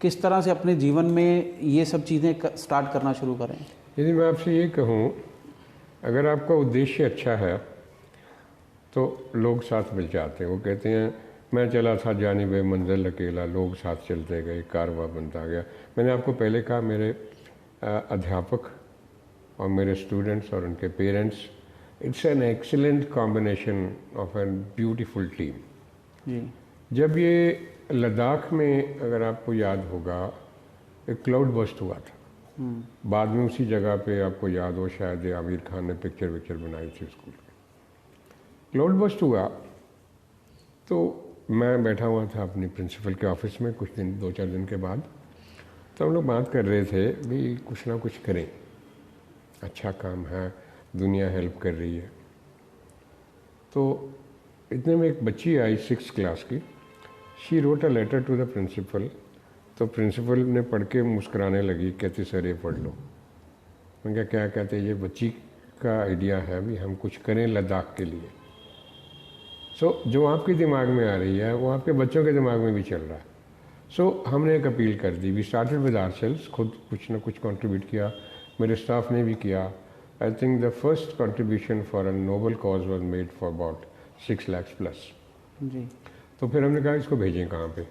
किस तरह से अपने जीवन में ये सब चीज़ें स्टार्ट करना शुरू करें? यदि मैं आपसे ये कहूँ, अगर आपका उद्देश्य अच्छा है तो लोग साथ मिल जाते हैं। वो कहते हैं मैं चला था जानिब मंजिल अकेला, लोग साथ चलते गए, कारवां बनता गया। मैंने आपको पहले कहा मेरे अध्यापक और मेरे स्टूडेंट्स और उनके parents, it's an excellent combination of an beautiful team. जी। जब ये लद्दाख में अगर आपको याद होगा एक क्लाउड बस्ट हुआ था, बाद में उसी जगह पे आपको याद हो शायद आमिर खान ने पिक्चर बनाई थी स्कूल में। क्लाउड बस्ट हुआ तो मैं बैठा हुआ था अपनी प्रिंसिपल के ऑफिस में कुछ दिन, 2-4 दिन के बाद, तो हम लोग बात कर रहे थे भी कुछ ना कुछ करें, अच्छा काम है, दुनिया हेल्प कर रही है। तो इतने में एक बच्ची आई 6th क्लास की, she wrote a letter to the principal. तो प्रिंसिपल ने पढ़ के मुस्कुराने लगी, कहती सर ये पढ़ लो। मैंने कहा क्या कहते, ये बच्ची का आइडिया है भी हम कुछ करें लद्दाख के लिए। जो आपके दिमाग में आ रही है वो आपके बच्चों के दिमाग में भी चल रहा है। हमने एक अपील कर दी, वी स्टार्टेड विद आवरसेल्व्स, खुद कुछ ना कुछ कंट्रीब्यूट किया, मेरे स्टाफ ने भी किया। I think the first contribution for a noble cause was made for about 6 lakh plus. जी। तो फिर हमने कहा इसको भेजें कहाँ पे,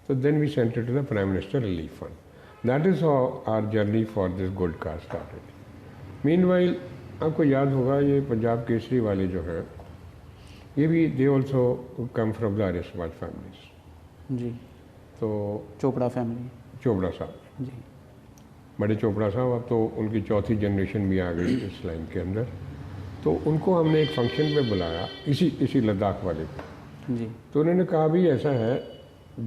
तो then we sent it to the prime minister relief fund. That is how our journey for this good cause started. Meanwhile आपको याद होगा ये पंजाब केसरी वाले जो है, ये भी they also come from the Arya Samaj families. जी। तो चोपड़ा फैमिली, चोपड़ा साहब जी, बड़े चोपड़ा साहब, अब तो उनकी 4थी जनरेशन भी आ गई इस लाइन के अंदर। तो उनको हमने एक फंक्शन में बुलाया, इसी लद्दाख वाले को। जी। तो उन्होंने कहा भी ऐसा है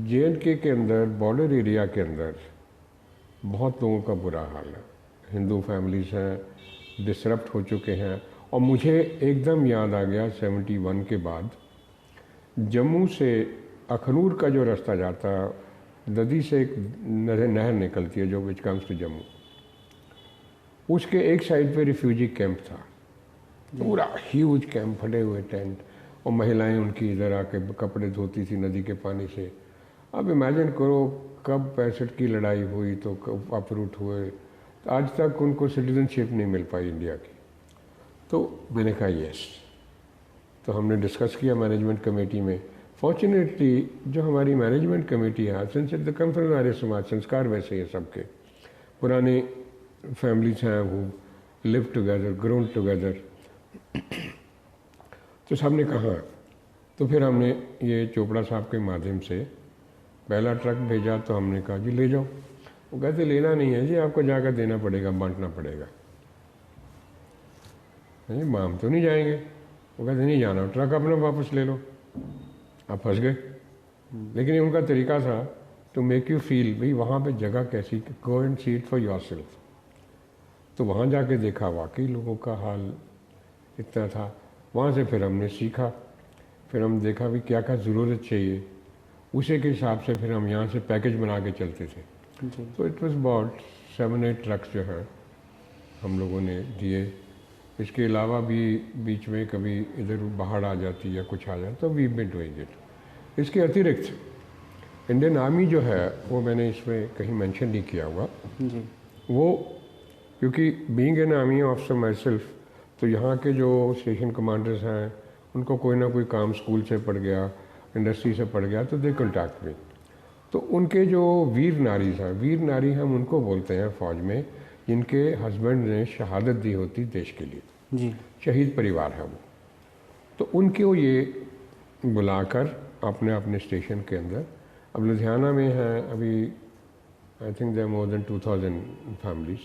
JNK के अंदर, बॉर्डर एरिया के अंदर बहुत लोगों का बुरा हाल है, हिंदू फैमिलीज हैं, डिसरप्ट हो चुके हैं। और मुझे एकदम याद आ गया 71 के बाद जम्मू से अखनूर का जो रास्ता जाता ददी से एक नहर निकलती है जो विच कम्स टू जम्मू, उसके एक साइड पे रिफ्यूजी कैंप था, पूरा ह्यूज कैंप, फटे हुए टेंट, और महिलाएं उनकी इधर आके कपड़े धोती थी नदी के पानी से। अब इमेजिन करो कब 65 की लड़ाई हुई तो कब अपरूट हुए, तो आज तक उनको सिटीजनशिप नहीं मिल पाई इंडिया की। तो मैंने कहा यस, तो हमने डिस्कस किया मैनेजमेंट कमेटी में। फॉर्चुनेटली जो हमारी मैनेजमेंट कमेटी है, since the come from Arya Samaj, संस्कार वैसे ही सबके, पुराने फैमिलीज हैं, वो लिव टुगेदर, ग्रोन टुगेदर, तो सबने कहा। तो फिर हमने ये चोपड़ा साहब के माध्यम से पहला ट्रक भेजा, तो हमने कहा जी ले जाओ। वो कहते लेना नहीं है जी, आपको जाकर देना पड़ेगा, बांटना पड़ेगा। नहीं हम तो नहीं जाएंगे। वो कहते नहीं जाना, ट्रक अपना वापस ले लो। आप फंस गए। लेकिन ये उनका तरीका था टू मेक यू फील भाई वहाँ पे जगह कैसी, go and see it for yourself. तो वहाँ जाके देखा वाकई लोगों का हाल इतना था। वहाँ से फिर हमने सीखा, फिर हम देखा भी क्या क्या ज़रूरत चाहिए, उसी के हिसाब से फिर हम यहाँ से पैकेज बना के चलते थे। तो इट वॉज अबाउट 7-8 ट्रक्स जो है हम लोगों ने दिए। इसके अलावा भी बीच में कभी इधर बाहर आ जाती या कुछ आ जाता तो वी बिन डूइंग इट। इसके अतिरिक्त इंडियन आर्मी जो है वो मैंने इसमें कहीं मेंशन नहीं किया हुआ जी। वो, क्योंकि being an army officer my self, तो यहाँ के जो स्टेशन कमांडर्स हैं उनको कोई ना कोई काम स्कूल से पड़ गया, इंडस्ट्री से पड़ गया, तो दे कॉन्टैक्ट में। तो उनके जो वीर नारी हैं, वीर नारी हम उनको बोलते हैं फ़ौज में, जिनके हस्बैंड ने शहादत दी होती देश के लिए जी, शहीद परिवार है वो। तो उनको ये बुलाकर अपने अपने स्टेशन के अंदर, अब लुधियाना में है अभी I think there more than 2000 families,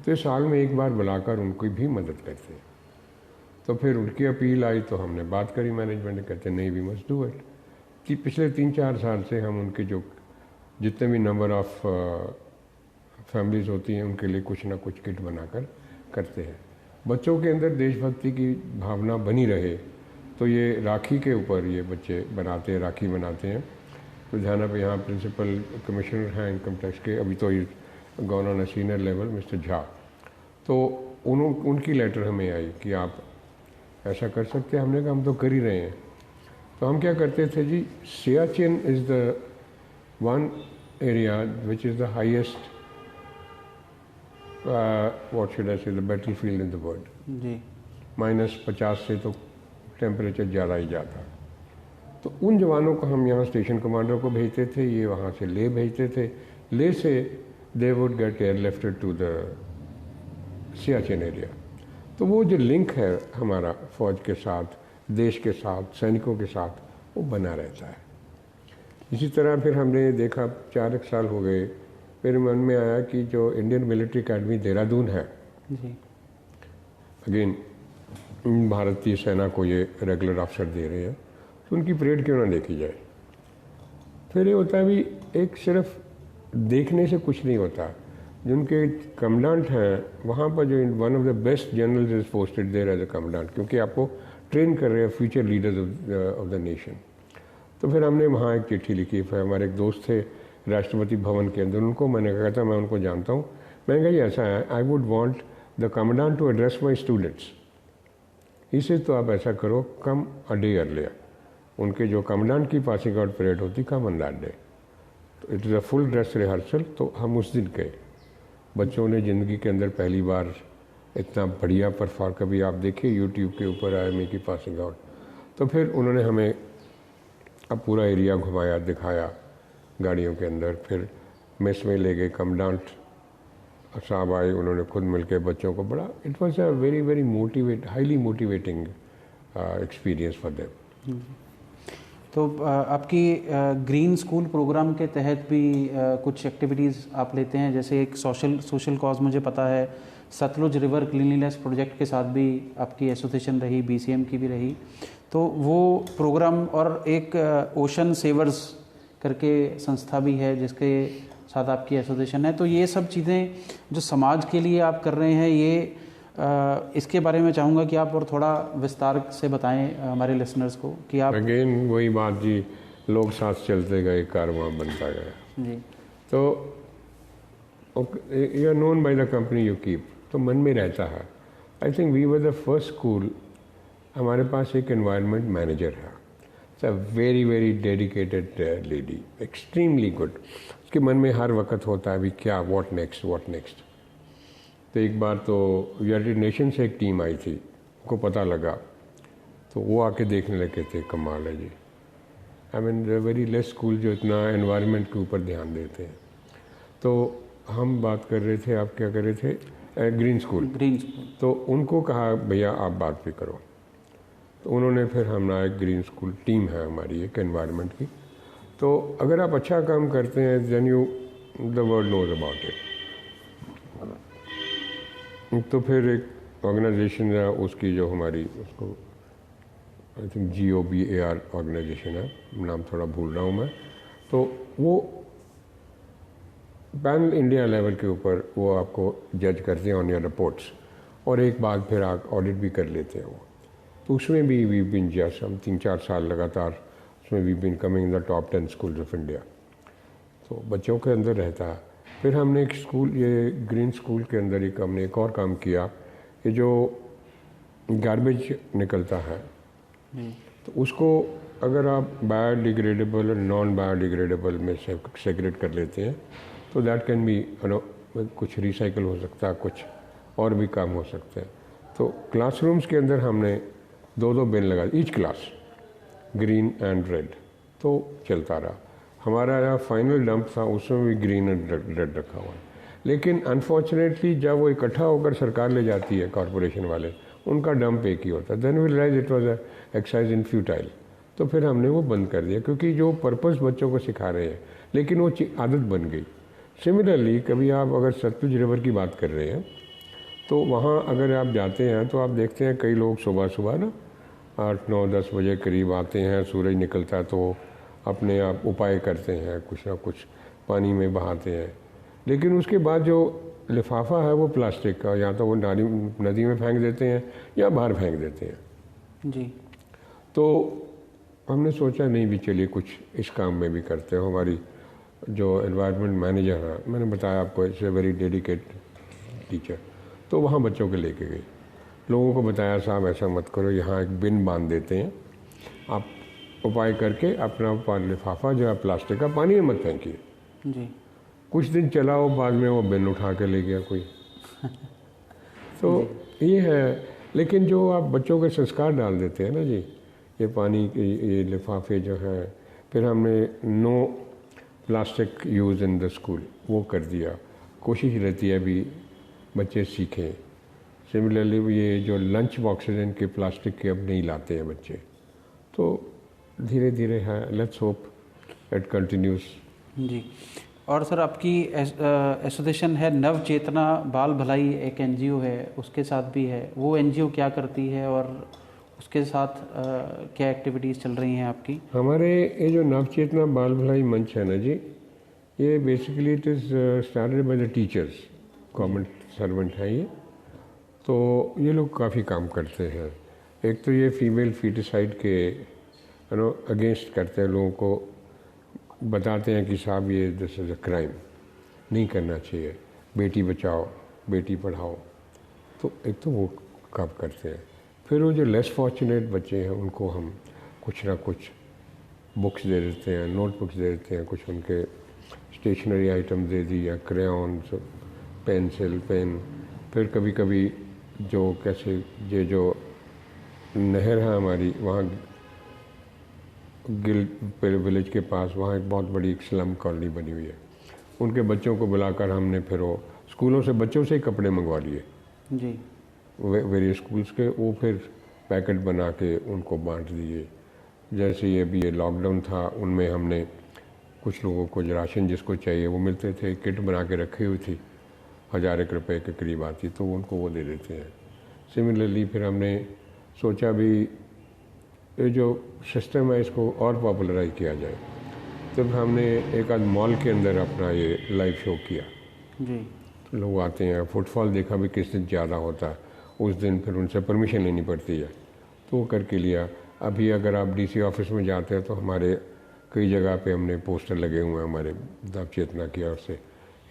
तो इस साल में एक बार बुलाकर उनको भी मदद करते हैं। तो फिर उनकी अपील आई तो हमने बात करी मैनेजमेंट ने, कहते नहीं वी मस्ट डू इट। कि पिछले 3-4 साल से हम उनके जो जितने भी नंबर ऑफ फैमिलीज़ होती हैं उनके लिए कुछ ना कुछ किट बनाकर करते हैं। बच्चों के अंदर देशभक्ति की भावना बनी रहे तो ये राखी के ऊपर ये बच्चे बनाते हैं, राखी बनाते हैं। लुधियाना पे यहाँ प्रिंसिपल कमिश्नर हैं इनकम टैक्स के, अभी तो gone on a senior level, mister Jha. तो उनकी लेटर हमें आई कि आप ऐसा कर सकते हैं। हमने कहा हम तो कर ही रहे हैं। तो हम क्या करते थे जी, Siachen is the one area which is the highest what should I say the battle field in the world जी। -50 से तो टेम्परेचर ज़्यादा ही जाता। तो उन जवानों को हम यहाँ स्टेशन कमांडर को भेजते थे, ये वहाँ से ले भेजते थे। ले से they would get airlifted to the Siachen area. तो वो जो लिंक है हमारा फ़ौज के साथ, देश के साथ, सैनिकों के साथ, वो बना रहता है। इसी तरह फिर हमने देखा 4 साल हो गए, मेरे मन में आया कि जो इंडियन मिलिट्री अकेडमी देहरादून है, अगेन भारतीय सेना को ये रेगुलर अफसर दे रहे हैं, तो उनकी परेड क्यों ना देखी जाए। फिर ये होता है भी एक सिर्फ देखने से कुछ नहीं होता। जिनके कमांडेंट हैं वहाँ पर जो one of the best generals is posted there as a commandant, क्योंकि आपको ट्रेन कर रहे हैं future leaders of the nation. तो फिर हमने वहाँ एक चिट्ठी लिखी। फिर हमारे एक दोस्त थे राष्ट्रपति भवन के अंदर, उनको मैंने कहा था, मैं उनको जानता हूँ, मैंने कहा ये ऐसा है, I would want the commandant to address my students. इसे तो आप ऐसा करो, कम अ डे अर्लियर, उनके जो कमांडेंट की पासिंग आउट परेड होती कम ऑन दैट डे, तो it is a full dress rehearsal. तो हम उस दिन गए। बच्चों ने ज़िंदगी के अंदर पहली बार इतना बढ़िया परफॉर्म, कभी आप देखिए यूट्यूब के ऊपर आर्मी की पासिंग आउट। तो फिर उन्होंने हमें अब पूरा एरिया घुमाया, दिखाया गाड़ियों के अंदर। फिर मेस में ले गए, कमांडेंट साहब आए, उन्होंने खुद मिलकर बच्चों को बड़ा, it was a very very highly motivating experience for them. तो आपकी ग्रीन स्कूल प्रोग्राम के तहत भी कुछ एक्टिविटीज़ आप लेते हैं, जैसे एक सोशल कॉज मुझे पता है, सतलुज रिवर क्लीनलीनेस प्रोजेक्ट के साथ भी आपकी एसोसिएशन रही, बीसीएम की भी रही, तो वो प्रोग्राम, और एक ओशन सेवर्स करके संस्था भी है जिसके साथ आपकी एसोसिएशन है। तो ये सब चीज़ें जो समाज के लिए आप कर रहे हैं, ये इसके बारे में चाहूँगा कि आप और थोड़ा विस्तार से बताएं हमारे लिसनर्स को कि आप। अगेन वही बात जी, लोग साथ चलते गए, कारवां बनता गया। जी। तो you are known by the company you keep, तो मन में रहता है। I think we were the first school, हमारे पास एक एनवायरनमेंट मैनेजर है, it's a very very dedicated lady, extremely good. उसके मन में हर वक्त होता है अभी क्या, व्हाट नेक्स्ट व्हाट नेक्स्ट। तो एक बार तो यूनाइटेड नेशन से एक टीम आई थी, उनको पता लगा तो वो आके देखने लगे थे, कमाल है जी। I mean very less school जो इतना एनवायरनमेंट के ऊपर ध्यान देते हैं। तो हम बात कर रहे थे, आप क्या कर रहे थे, ग्रीन स्कूल। Green school. तो उनको कहा भैया आप बात भी करो, तो उन्होंने फिर हमारा एक ग्रीन स्कूल टीम है हमारी एक एनवायरनमेंट की। तो अगर आप अच्छा काम करते हैं then you the world knows about it. तो फिर एक ऑर्गेनाइजेशन है उसकी जो हमारी, उसको आई थिंक GOBAR ऑर्गेनाइजेशन है, नाम थोड़ा भूल रहा हूँ मैं। तो वो पैन इंडिया लेवल के ऊपर वो आपको जज करते हैं ऑन योर रिपोर्ट्स, और एक बार फिर आप ऑडिट भी कर लेते हैं वो। तो उसमें भी वी बिन जस्ट हम 3-4 साल लगातार उसमें we been coming in the top 10 schools of India. तो बच्चों के अंदर रहता है। फिर हमने एक स्कूल, ये ग्रीन स्कूल के अंदर एक हमने एक और काम किया, ये जो गार्बेज निकलता है तो उसको अगर आप बायोडिग्रेडेबल और नॉन बायोडिग्रेडेबल में सेग्रेट कर लेते हैं तो दैट कैन बी कुछ रिसाइकल हो सकता है, कुछ और भी काम हो सकते हैं। तो क्लासरूम्स के अंदर हमने 2-2 बिन लगा, each class green and red, तो चलता रहा। हमारा जो फाइनल डंप था उसमें भी ग्रीन एंड रेड रखा हुआ है। लेकिन अनफॉर्चुनेटली जब वो इकट्ठा होकर सरकार ले जाती है, कॉरपोरेशन वाले, उनका डंप एक ही होता है। Then we realise it was exercise in futile. तो फिर हमने वो बंद कर दिया, क्योंकि जो पर्पस बच्चों को सिखा रहे हैं, लेकिन वो आदत बन गई। सिमिलरली कभी आप अगर सतलुज रिवर की बात कर रहे हैं तो वहाँ अगर आप जाते हैं तो आप देखते हैं कई लोग सुबह सुबह ना 8-9-10 बजे करीब आते हैं, सूरज निकलता है तो अपने आप उपाय करते हैं, कुछ ना कुछ पानी में बहाते हैं। लेकिन उसके बाद जो लिफाफा है वो प्लास्टिक का, या तो वो नदी में फेंक देते हैं या बाहर फेंक देते हैं। जी। तो हमने सोचा नहीं भी चलिए कुछ इस काम में भी करते हो। हमारी जो एनवायरनमेंट मैनेजर है, मैंने बताया आपको, it's a very dedicated teacher, तो वहाँ बच्चों को लेके गई, लोगों को बताया साहब ऐसा मत करो, यहाँ एक बिन बांध देते हैं, आप उपाय करके अपना लिफाफा जो है प्लास्टिक का पानी में मत फेंकिए। जी। कुछ दिन चला वो, बाद में वो बिन उठा के ले गया कोई। तो ये है। लेकिन जो आप बच्चों के संस्कार डाल देते हैं ना जी, ये पानी के ये लिफाफे जो हैं, फिर हमने no plastic use in the school वो कर दिया। कोशिश रहती है अभी बच्चे सीखें। सिमिलरली ये जो लंच बॉक्सेज इनके प्लास्टिक के अब नहीं लाते हैं बच्चे, तो धीरे धीरे है, लेट्स होप इट कंटिन्यूस। जी। और सर आपकी एसोसिएशन है नव चेतना बाल भलाई, एक NGO है, उसके साथ भी है। वो NGO क्या करती है और उसके साथ क्या एक्टिविटीज़ चल रही हैं आपकी? हमारे ये जो नव चेतना बाल भलाई मंच है ना जी, ये basically it is started by the teachers, government servant हैं ये। तो ये लोग काफ़ी काम करते हैं। एक तो ये फीमेल फीटिसाइड के अगेंस्ट करते हैं, लोगों को बताते हैं कि साहब ये दिस इज़ अ क्राइम, नहीं करना चाहिए, बेटी बचाओ बेटी पढ़ाओ। तो एक तो वो काम करते हैं। फिर वो जो लेस फॉर्चुनेट बच्चे हैं उनको हम कुछ ना कुछ बुक्स दे देते हैं, नोटबुक्स दे देते हैं, कुछ उनके स्टेशनरी आइटम दे दी, या क्रेयॉन्स, पेंसिल, पेन। फिर कभी कभी जो कैसे ये जो नहर है हमारी, वहाँ गिल विलेज के पास, वहाँ एक बहुत बड़ी एक स्लम कॉलोनी बनी हुई है, उनके बच्चों को बुलाकर हमने फिर वो स्कूलों से बच्चों से ही कपड़े मंगवा लिए जी, वेरियस स्कूल्स के, वो फिर पैकेट बना के उनको बांट दिए। जैसे ये भी ये लॉकडाउन था, उनमें हमने कुछ लोगों को जो राशन जिसको चाहिए वो मिलते थे, किट बना के रखी हुई थी, 1000 रुपये के करीब आती, तो उनको वो दे देते हैं। सिमिलरली फिर हमने सोचा भी ये जो सिस्टम है इसको और पॉपुलराइज किया जाए, तब हमने एक आध मॉल के अंदर अपना ये लाइव शो किया जी। तो लोग आते हैं, फुटफॉल देखा भी किस दिन ज़्यादा होता है, उस दिन फिर उनसे परमिशन लेनी पड़ती है, तो वो करके लिया। अभी अगर आप DC ऑफिस में जाते हैं तो हमारे कई जगह पे हमने पोस्टर लगे हुए हैं हमारे नव चेतना की ओर से,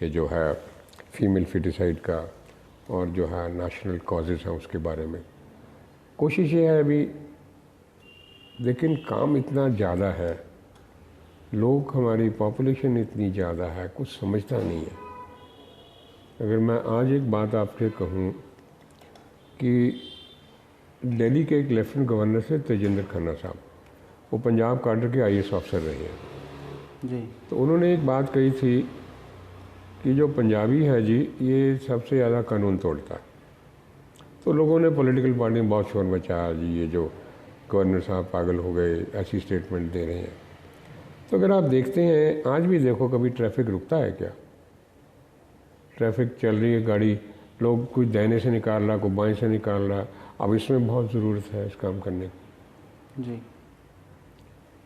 ये जो है फीमेल फिटिसाइड का और जो है नेशनल कॉजेज़ हैं उसके बारे में। कोशिश ये है अभी, लेकिन काम इतना ज़्यादा है, लोग, हमारी पॉपुलेशन इतनी ज़्यादा है, कुछ समझता नहीं है। अगर मैं आज एक बात आपसे कहूँ कि दिल्ली के एक लेफ्टिनेंट गवर्नर से तेजेंद्र खन्ना साहब, वो पंजाब काडर के आईएएस ऑफिसर रहे हैं जी। तो उन्होंने एक बात कही थी कि जो पंजाबी है जी, ये सबसे ज़्यादा कानून तोड़ता है। तो लोगों ने, पॉलिटिकल पार्टी में बहुत शोर मचाया जी, ये जो गवर्नर साहब पागल हो गए, ऐसी स्टेटमेंट दे रहे हैं। तो अगर आप देखते हैं, आज भी देखो, कभी ट्रैफिक रुकता है क्या? ट्रैफिक चल रही है, गाड़ी, लोग कुछ दाहिने से निकाल रहा, कोई बाएं से निकाल रहा। अब इसमें बहुत ज़रूरत है इस काम करने की। जी।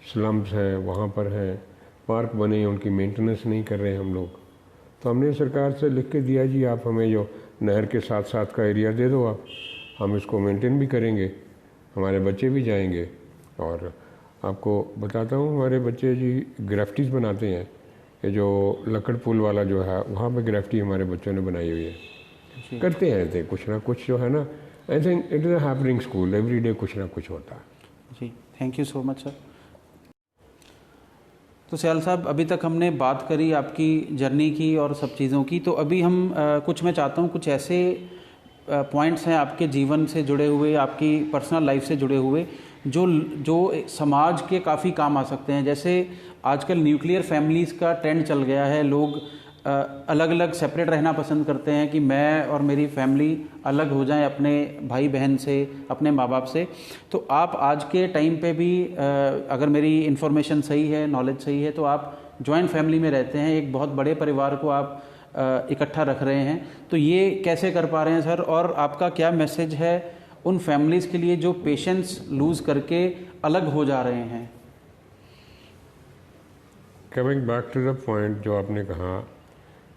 स्लम्स हैं, वहाँ पर हैं, पार्क बने हैं, उनकी मेंटेनेंस नहीं कर रहे हैं हम लोग। तो हमने सरकार से लिख के दिया जी, आप हमें जो नहर के साथ साथ का एरिया दे दो, आप, हम इसको मेंटेन भी करेंगे, हमारे बच्चे भी जाएंगे। और आपको बताता हूँ, हमारे बच्चे जी ग्राफ्टीज बनाते हैं, ये जो लकड़ पुल वाला जो है, वहाँ पे ग्राफ्टी हमारे बच्चों ने बनाई हुई है। करते हैं थे कुछ ना कुछ जो है ना। I think it is a happening school, every day कुछ ना कुछ होता है। जी, thank you so much sir. तो सयाल साहब, अभी तक हमने बात करी आपकी जर्नी की और सब चीज़ों की, तो अभी हम कुछ, मैं चाहता हूँ कुछ ऐसे पॉइंट्स हैं आपके जीवन से जुड़े हुए, आपकी पर्सनल लाइफ से जुड़े हुए, जो समाज के काफ़ी काम आ सकते हैं। जैसे आजकल न्यूक्लियर फैमिलीज़ का ट्रेंड चल गया है, लोग अलग अलग सेपरेट रहना पसंद करते हैं कि मैं और मेरी फैमिली अलग हो जाएं अपने भाई बहन से, अपने माँ बाप से। तो आप आज के टाइम पे भी, अगर मेरी इन्फॉर्मेशन सही है, नॉलेज सही है, तो आप जॉइंट फैमिली में रहते हैं, एक बहुत बड़े परिवार को आप इकट्ठा रख रहे हैं। तो ये कैसे कर पा रहे हैं सर, और आपका क्या मैसेज है उन फैमिलीज़ के लिए जो पेशेंस लूज़ करके अलग हो जा रहे हैं? Coming back to the point जो आपने कहा,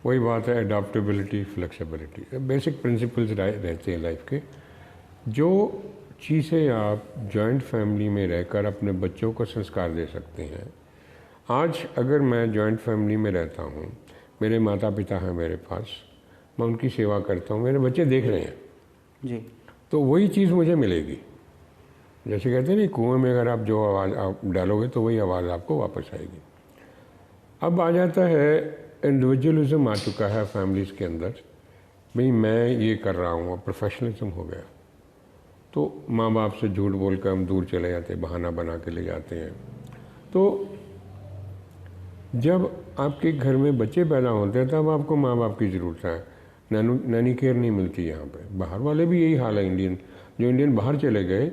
वही बात है, अडॉप्टेबिलिटी, फ्लेक्सिबिलिटी, बेसिक प्रिंसिपल्स रहते हैं लाइफ के। जो चीज़ें आप जॉइंट फैमिली में रहकर अपने बच्चों को संस्कार दे सकते हैं, आज अगर मैं जॉइंट फैमिली में रहता हूँ, मेरे माता पिता हैं मेरे पास, मैं उनकी सेवा करता हूँ, मेरे बच्चे देख रहे हैं जी, तो वही चीज़ मुझे मिलेगी। जैसे कहते हैं ना, कुएं में अगर आप जो आवाज़ आप डालोगे तो वही आवाज़ आपको वापस आएगी। अब आ जाता है, इंडिविजुअलिज्म आ चुका है फैमिलीज़ के अंदर, भाई मैं ये कर रहा हूँ, प्रोफेशनलिज्म हो गया। तो माँ बाप से झूठ बोल कर हम दूर चले जाते हैं, बहाना बना के ले जाते हैं। तो जब आपके घर में बच्चे पैदा होते हैं तब आपको माँ बाप की ज़रूरत है, नैनी केयर नहीं मिलती यहाँ पे। बाहर वाले भी यही हाल है, जो इंडियन बाहर चले गए,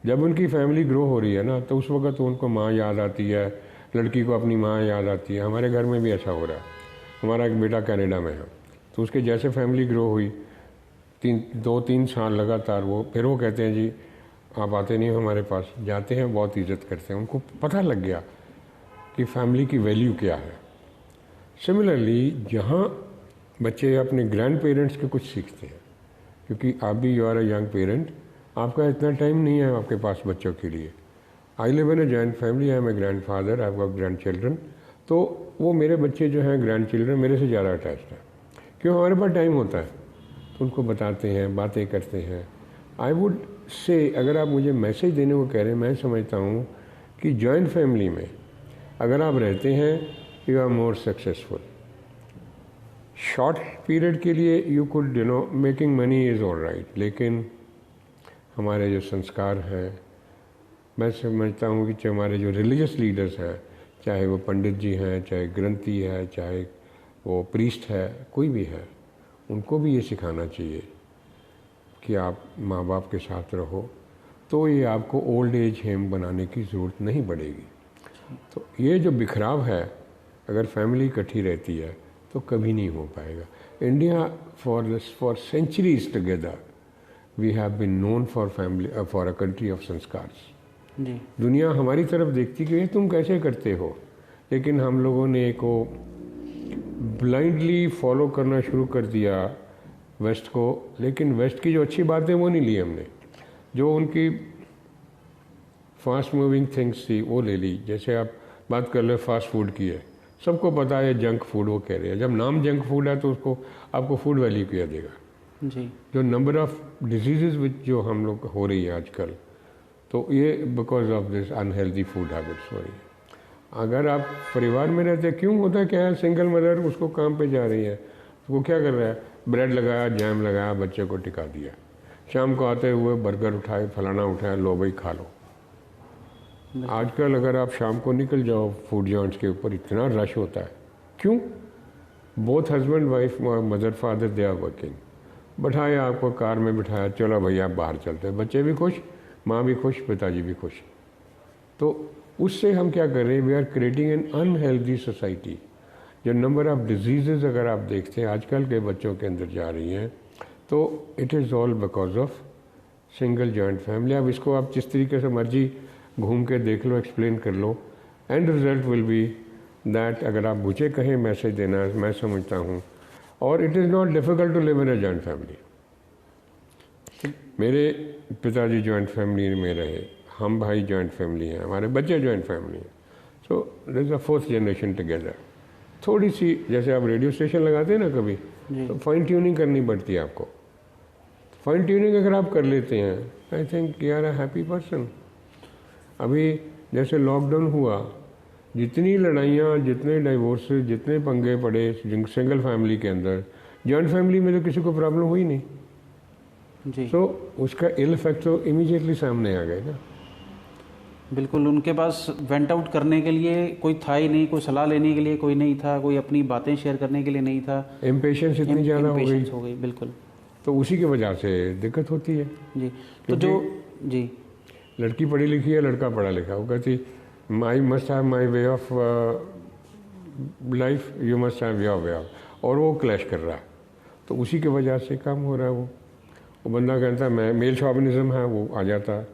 जब उनकी फैमिली ग्रो हो रही है ना, तो उस वक्त तो उनको माँ याद आती है, लड़की को अपनी माँ याद आती है। हमारे घर में भी ऐसा हो रहा है। हमारा एक बेटा कनाडा में है, तो उसके जैसे फैमिली ग्रो हुई, 2-3 साल लगातार फिर वो कहते हैं जी आप आते नहीं हो हमारे पास, जाते हैं, बहुत इज्जत करते हैं। उनको पता लग गया कि फैमिली की वैल्यू क्या है। सिमिलरली जहाँ बच्चे अपने ग्रैंड पेरेंट्स के कुछ सीखते हैं, क्योंकि आप भी you are a young parent, आपका इतना टाइम नहीं है आपके पास बच्चों के लिए। I live in a joint family, I am a grandfather, I have got grandchildren. तो वो मेरे बच्चे जो हैं ग्रैंड चिल्ड्रन मेरे से ज़्यादा अटैच्ड है, क्यों, हमारे पास टाइम होता है तो उनको बताते हैं, बातें करते हैं। आई वुड से, अगर आप मुझे मैसेज देने को कह रहे हैं, मैं समझता हूँ कि जॉइंट फैमिली में अगर आप रहते हैं, you are more successful. Short period के लिए you could making money is all right, लेकिन हमारे जो संस्कार हैं, मैं समझता हूँ कि हमारे जो रिलीजियस लीडर्स हैं, चाहे वो पंडित जी हैं, चाहे ग्रंथी है, चाहे वो प्रीस्ट है, कोई भी है, उनको भी ये सिखाना चाहिए कि आप माँ बाप के साथ रहो, तो ये आपको ओल्ड एज होम बनाने की ज़रूरत नहीं पड़ेगी। तो ये जो बिखराव है, अगर फैमिली इकट्ठी रहती है तो कभी नहीं हो पाएगा। India for centuries together we have been known for family, for a country of संस्कार्स। जी, दुनिया हमारी तरफ देखती कि ये तुम कैसे करते हो, लेकिन हम लोगों ने को ब्लाइंडली फॉलो करना शुरू कर दिया वेस्ट को। लेकिन वेस्ट की जो अच्छी बातें वो नहीं ली हमने, जो उनकी फास्ट मूविंग थिंग्स थी वो ले ली। जैसे आप बात कर ले फास्ट फूड की है, सबको पता है जंक फूड वो कह रहे हैं। जब नाम जंक फूड है तो उसको आपको फूड वैल्यू किया देगा जी। जो नंबर ऑफ डिजीज़ विच जो हम लोग हो रही है आजकल, तो ये because of this unhealthy food habits हो रही है। अगर आप परिवार में रहते, क्यों होता क्या है, सिंगल मदर उसको काम पे जा रही है, तो वो क्या कर रहा है, ब्रेड लगाया, जैम लगाया, बच्चे को टिका दिया, शाम को आते हुए बर्गर उठाए, फलाना उठाया, लो भाई खा लो। आजकल अगर आप शाम को निकल जाओ फूड जॉइंट्स के ऊपर इतना रश होता है, क्यों? Both husband wife, mother father, they are working. बैठाया आपको कार में बिठाया, चलो भैया आप बाहर चलते हैं, बच्चे भी खुश, माँ भी खुश, पिताजी भी खुश। तो उससे हम क्या कर रहे हैं, we are creating an unhealthy society. जो नंबर ऑफ डिजीज़ अगर आप देखते हैं आजकल के बच्चों के अंदर जा रही हैं, तो it is all because of single joint family. अब इसको आप जिस तरीके से मर्जी घूम के देख लो, एक्सप्लेन कर लो, and result will be that अगर आप मुझे कहें मैसेज देना, मैं समझता हूँ, और it is not difficult to live in a joint family. मेरे पिताजी जॉइंट फैमिली में रहे, हम भाई जॉइंट फैमिली हैं, हमारे बच्चे जॉइंट फैमिली हैं, so this is a fourth generation together. थोड़ी सी जैसे आप रेडियो स्टेशन लगाते हैं ना कभी, तो फाइन ट्यूनिंग करनी पड़ती है आपको। फाइन ट्यूनिंग अगर आप कर लेते हैं, I think you are a happy person. अभी जैसे लॉकडाउन हुआ, जितनी लड़ाइयाँ, जितने डाइवोर्स, जितने पंगे पड़े सिंगल फैमिली के अंदर, जॉइंट फैमिली में तो किसी को प्रॉब्लम हुई नहीं जी। तो उसका इल इफेक्ट तो इमीडिएटली सामने आ गए ना। बिल्कुल, उनके पास वेंट आउट करने के लिए कोई था ही नहीं, कोई सलाह लेने के लिए कोई नहीं था, कोई अपनी बातें शेयर करने के लिए नहीं था। इम्पेशेंस इतनी ज़्यादा हो गई बिल्कुल, तो उसी की वजह से दिक्कत होती है जी। तो जो जी, लड़की पढ़ी लिखी है, लड़का पढ़ा लिखा, वो कहती my must have my way of life, you must have your way of, और वो क्लैश कर रहा है, तो उसी की वजह से काम हो रहा है। वो बंदा कहता है मैं मेल शॉविनिज्म है, वो आ जाता है।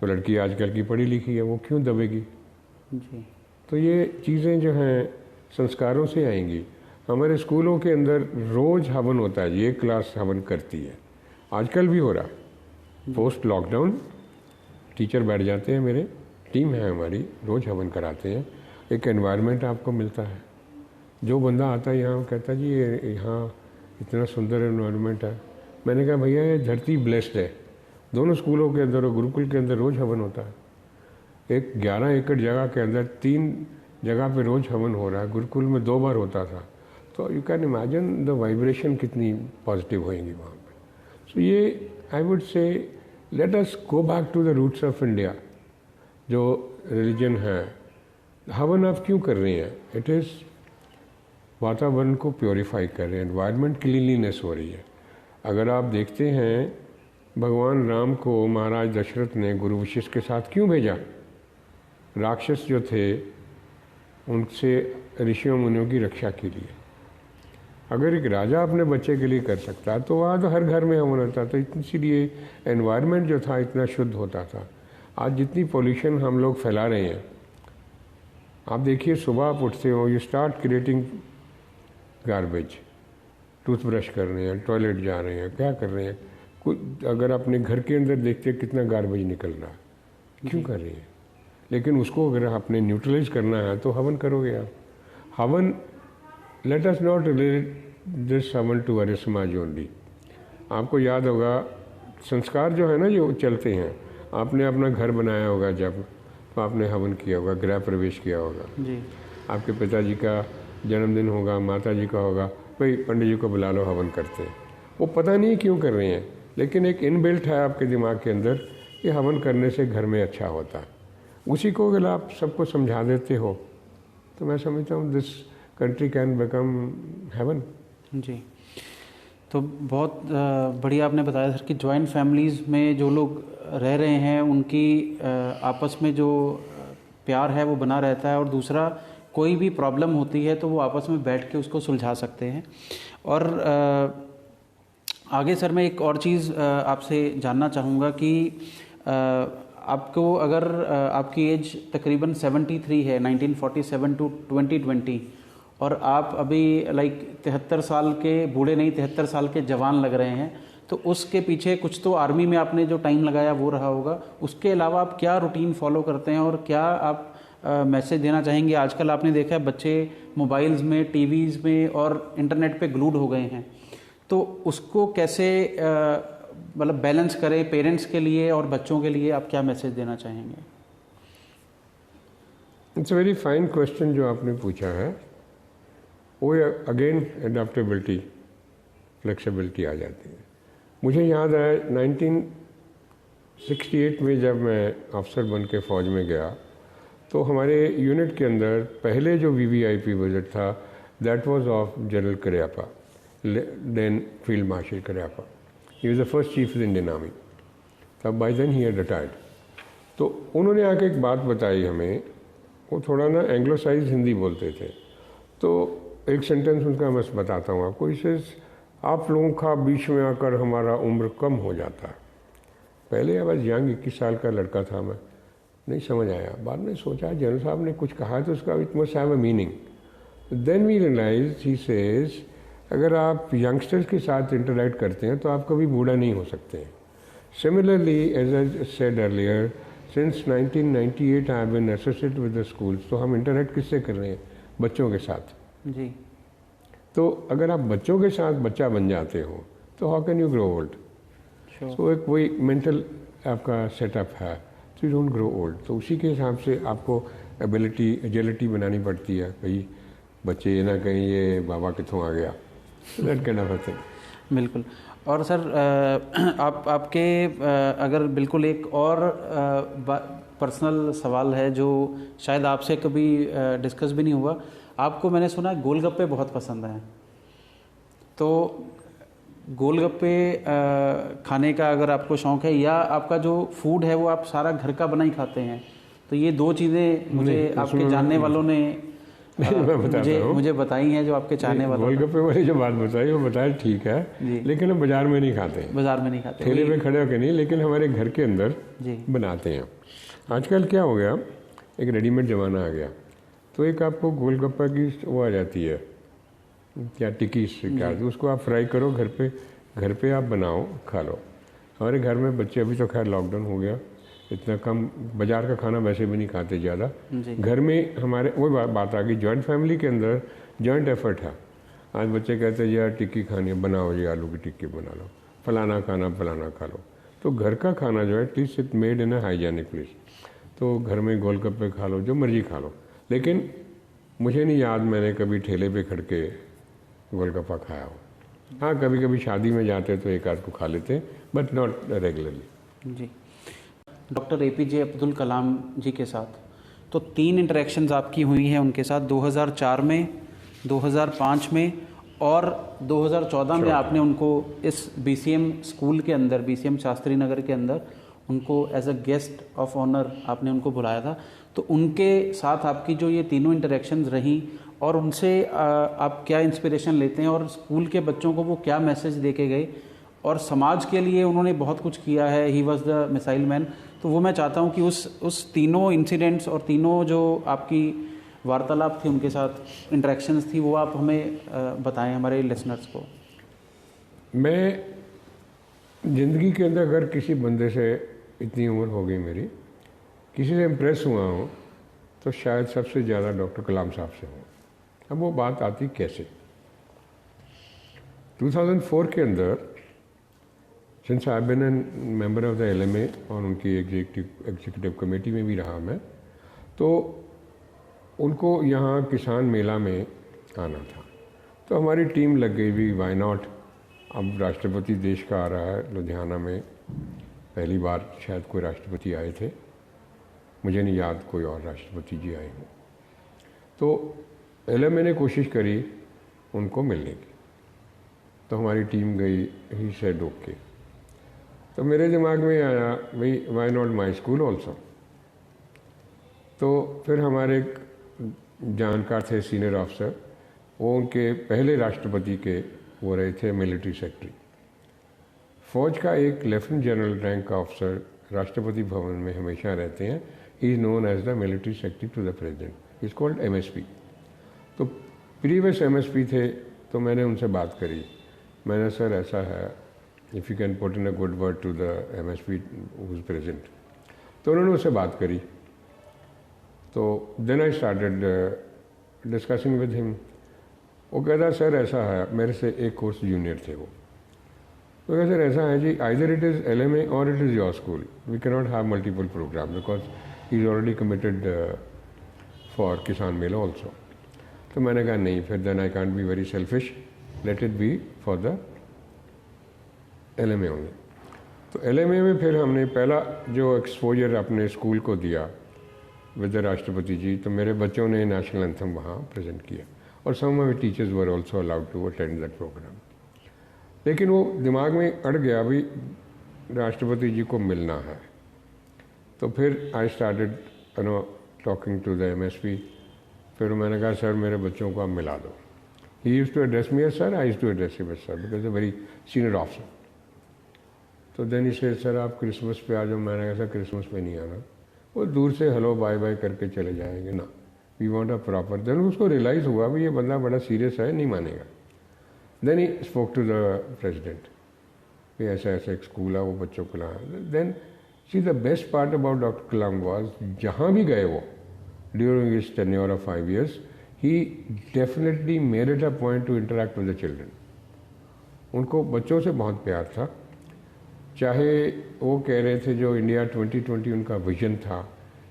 तो लड़की आजकल की पढ़ी लिखी है, वो क्यों दबेगी जी। तो ये चीज़ें जो हैं संस्कारों से आएंगी। हमारे स्कूलों के अंदर रोज़ हवन होता है, ये क्लास हवन करती है, आजकल भी हो रहा है। पोस्ट लॉकडाउन टीचर बैठ जाते हैं, मेरे टीम है हमारी, रोज़ हवन कराते हैं। एक एनवायरनमेंट आपको मिलता है। जो बंदा आता है यहाँ कहता जी ये यहाँ इतना सुंदर एनवायरनमेंट है। मैंने कहा भैया ये धरती ब्लेस्ड है। दोनों स्कूलों के अंदर और गुरुकुल के अंदर रोज़ हवन होता है। एक 11 एकड़ जगह के अंदर 3 जगह पे रोज़ हवन हो रहा है। गुरुकुल में 2 बार होता था। तो you can imagine the vibration कितनी पॉजिटिव होएंगी वहाँ पे। सो ये I would say let us go back to the roots of India. जो रिलीजन है, हवन आप क्यों कर रहे हैं? इट इज़ वातावरण को प्योरीफाई कर रहे हैं, एनवायरनमेंट क्लीनलीनेस हो रही है। अगर आप देखते हैं भगवान राम को महाराज दशरथ ने गुरु वशिष्ठ के साथ क्यों भेजा? राक्षस जो थे उनसे ऋषियों मुनियों की रक्षा के लिए। अगर एक राजा अपने बच्चे के लिए कर सकता तो वहाँ तो हर घर में हवन होता। तो इसीलिए एनवायरनमेंट जो था इतना शुद्ध होता था। आज जितनी पॉल्यूशन हम लोग फैला रहे हैं, आप देखिए सुबह आप उठते हो, you start creating garbage, toothbrush कर रहे हैं, टॉयलेट जा रहे हैं, क्या कर रहे हैं। कुछ अगर अपने घर के अंदर देखते हैं कितना गार्बेज निकल रहा है, क्यों कर रहे हैं? लेकिन उसको अगर आपने न्यूट्रलाइज करना है तो हवन करोगे आप। हवन, let us not relate this हवन टू आर्य समाज ओनली। आपको याद होगा संस्कार जो है ना जो चलते हैं, आपने अपना घर बनाया होगा जब, तो आपने हवन किया होगा, गृह प्रवेश किया होगा जी। आपके पिताजी का जन्मदिन होगा, माता जी का होगा, भाई पंडित जी को बुला लो, हवन करते हैं। वो पता नहीं क्यों कर रहे हैं, लेकिन एक इनबिल्ट है आपके दिमाग के अंदर कि हवन करने से घर में अच्छा होता है। उसी को अगर आप सबको समझा देते हो तो मैं समझता हूँ this country can become heaven. जी, तो बहुत बढ़िया आपने बताया सर कि जॉइंट फैमिलीज़ में जो लोग रह रहे हैं उनकी आपस में जो प्यार है वो बना रहता है, और दूसरा कोई भी प्रॉब्लम होती है तो वो आपस में बैठ के उसको सुलझा सकते हैं। और आगे सर मैं एक और चीज़ आपसे जानना चाहूँगा कि आपको अगर आपकी एज तकरीबन 73 है, 1947 टू 2020, और आप अभी लाइक 73 साल के बूढ़े नहीं, 73 साल के जवान लग रहे हैं, तो उसके पीछे कुछ तो आर्मी में आपने जो टाइम लगाया वो रहा होगा। उसके अलावा आप क्या रूटीन फॉलो करते हैं और क्या आप मैसेज देना चाहेंगे? आजकल आपने देखा है बच्चे मोबाइल्स में, टीवीज़ में और इंटरनेट पे ग्लूड हो गए हैं, तो उसको कैसे मतलब बैलेंस करें पेरेंट्स के लिए और बच्चों के लिए? आप क्या मैसेज देना चाहेंगे? It's a very fine question जो आपने पूछा है। वो अगेन एडाप्टेबिलिटी, फ्लेक्सिबिलिटी आ जाती है। मुझे याद है 1968 में जब मैं अफसर बन के फ़ौज में गया, तो हमारे यूनिट के अंदर पहले जो वीवीआईपी बजट था, that was of general Cariappa, then field marshal Cariappa. He was the first chief of Indian army. तब by then he had retired. तो उन्होंने आके एक बात बताई हमें, वो थोड़ा ना एंग्लोसाइज हिंदी बोलते थे, तो एक सेंटेंस उनका मैं बताता हूँ आपको। इसे आप लोगों का बीच में आकर हमारा उम्र कम हो जाता है। पहले अब यंग 21 साल का लड़का था मैं, नहीं समझ आया। बाद में सोचा जनरल साहब ने कुछ कहा तो उसका it must have a meaning. Then we realise he says, अगर आप यंगस्टर्स के साथ इंटरेक्ट करते हैं तो आप कभी बूढ़ा नहीं हो सकते हैं। Similarly as I said earlier, since 1998 I have been associated with the schools. तो हम इंटरेक्ट किससे कर रहे हैं? बच्चों के साथ जी। तो अगर आप बच्चों के साथ बच्चा बन जाते हो तो how can you grow old? तो एक वही मेंटल आपका सेटअप है, तो यू डोंट ग्रो ओल्ड। तो उसी के हिसाब से आपको एजिलिटी बनानी पड़ती है। भाई बच्चे ये ना कहीं ये बाबा कितों आ गया, दैट काइंड ऑफ थिंग। बिल्कुल। और सर आपके अगर बिल्कुल एक और पर्सनल सवाल है जो शायद आपसे कभी डिस्कस भी नहीं हुआ। आपको मैंने सुना है गोलगप्पे बहुत पसंद हैं, तो गोलगप्पे खाने का अगर आपको शौक़ है, या आपका जो फूड है वो आप सारा घर का बना ही खाते हैं? तो ये दो चीज़ें मुझे आपके जानने वालों ने मुझे बताई हैं, जो आपके चाहने वाले। गोलगप्पे वाली जो बात बताई वो बताया ठीक है, लेकिन हम बाजार में नहीं खाते। बाजार में नहीं खाते, ठेले पे खड़े होकर नहीं, लेकिन हमारे घर के अंदर बनाते हैं। आजकल क्या हो गया, एक रेडीमेड ज़माना आ गया, तो एक आपको गोलगप्पा की वो आ जाती है, क्या टिक्की क्या, तो उसको आप फ्राई करो घर पे आप बनाओ खा लो। हमारे घर में बच्चे, अभी तो खैर लॉकडाउन हो गया, इतना कम बाजार का खाना वैसे भी नहीं खाते ज़्यादा। घर में हमारे वो बात आ गई, जॉइंट फैमिली के अंदर जॉइंट एफर्ट है। आज बच्चे कहते हैं यार टिक्की खानी है, बनाओ जी आलू की टिक्की बना लो, फलाना खाना फलाना खा लो। तो घर का खाना जो है at least it made in a hygienic place. तो घर में गोलगप्पे खा लो, जो मर्जी खा लो, लेकिन मुझे नहीं याद मैंने कभी ठेले पे खड़ के गोलगप्पा खाया हो। हाँ, कभी कभी शादी में जाते तो एक आध को खा लेते, बट नॉट रेगुलरली। जी। डॉक्टर APJ अब्दुल कलाम जी के साथ तो 3 इंटरेक्शंस आपकी हुई हैं उनके साथ, 2004 में, 2005 में और 2014 में। आपने उनको इस BCM स्कूल के अंदर, BCM शास्त्री नगर के अंदर, उनको as a guest of honour आपने उनको बुलाया था। तो उनके साथ आपकी जो ये तीनों इंटरेक्शंस रहीं, और उनसे आप क्या इंस्पिरेशन लेते हैं, और स्कूल के बच्चों को वो क्या मैसेज दे के गए, और समाज के लिए उन्होंने बहुत कुछ किया है। He was the missile man. तो वो मैं चाहता हूँ कि उस तीनों इंसिडेंट्स और तीनों जो आपकी वार्तालाप थी उनके साथ, इंटरेक्शंस थी, वो आप हमें बताएं, हमारे लिसनर्स को। मैं ज़िंदगी के अंदर अगर किसी बंदे से, इतनी उम्र हो गई मेरी, किसी से इम्प्रेस हुआ हूँ तो शायद सबसे ज़्यादा डॉक्टर कलाम साहब से हूँ। अब वो बात आती कैसे, 2004 के अंदर, since I been an member of the LMA और उनकी एग्जीक्यूटिव कमेटी में भी रहा मैं, तो उनको यहाँ किसान मेला में आना था। तो हमारी टीम लग गई भी, वाई नॉट। अब राष्ट्रपति देश का आ रहा है लुधियाना में, पहली बार शायद कोई राष्ट्रपति आए थे, मुझे नहीं याद कोई और राष्ट्रपति जी आए हों। तो LMA ने कोशिश करी उनको मिलने की, तो हमारी टीम गई, ही सेड ओके। तो मेरे दिमाग में आया भाई why not my school also. तो फिर हमारे एक जानकार थे सीनियर ऑफिसर, वो उनके पहले राष्ट्रपति के वो रहे थे मिलिट्री सेक्रेटरी। फौज का एक लेफ्टिनेंट जनरल रैंक का ऑफिसर राष्ट्रपति भवन में हमेशा रहते हैं। He is known as the military secretary to the president, is called MSP। तो प्रीवियस MSP थे, तो मैंने उनसे बात करी। मैंने सर ऐसा है, if you can put in a good word to the MSP who is present. तो उन्होंने उससे बात करी। तो then I started discussing with him. वो कहता सर ऐसा है, मेरे से एक कोर्स जूनियर थे वो, तो कहते सर ऐसा है जी, आइदर इट इज़ LMA और it is your school, we can not have multiple program because he is already committed for Kisan Mela also. तो मैंने कहा नहीं, फिर then I can't be very selfish, let it be for the LMA only. तो LMA में फिर हमने पहला जो एक्सपोजर अपने स्कूल को दिया विद द राष्ट्रपति जी, तो मेरे बच्चों ने नेशनल एंथम वहाँ प्रेजेंट किया और some of teachers were also allowed to attend that programme. लेकिन वो दिमाग में अड़ गया भी राष्ट्रपति जी को मिलना है। तो फिर I started talking to the MSP। फिर मैंने कहा सर मेरे बच्चों को आप मिला दो। He used to address me as sir, I used to address him as sir because a very senior officer. तो देन ही सेड सर आप क्रिसमस पे आ जाओ। मैंने कहा सर क्रिसमस पे नहीं आना, वो दूर से हेलो बाय बाय करके चले जाएंगे ना, we want a proper. Then उसको रियलाइज़ हुआ भी ये बंदा बड़ा सीरियस है, नहीं मानेगा। Then he spoke to the president कि ऐसा ऐसा एक स्कूल है, वो बच्चों को लाया। Then see the best part about doctor Kalam was, जहाँ भी गए वो during his tenure of 5 years, he definitely made it a point to interact with the children. उनको बच्चों से बहुत प्यार था, चाहे वो कह रहे थे जो इंडिया 2020 उनका विजन था,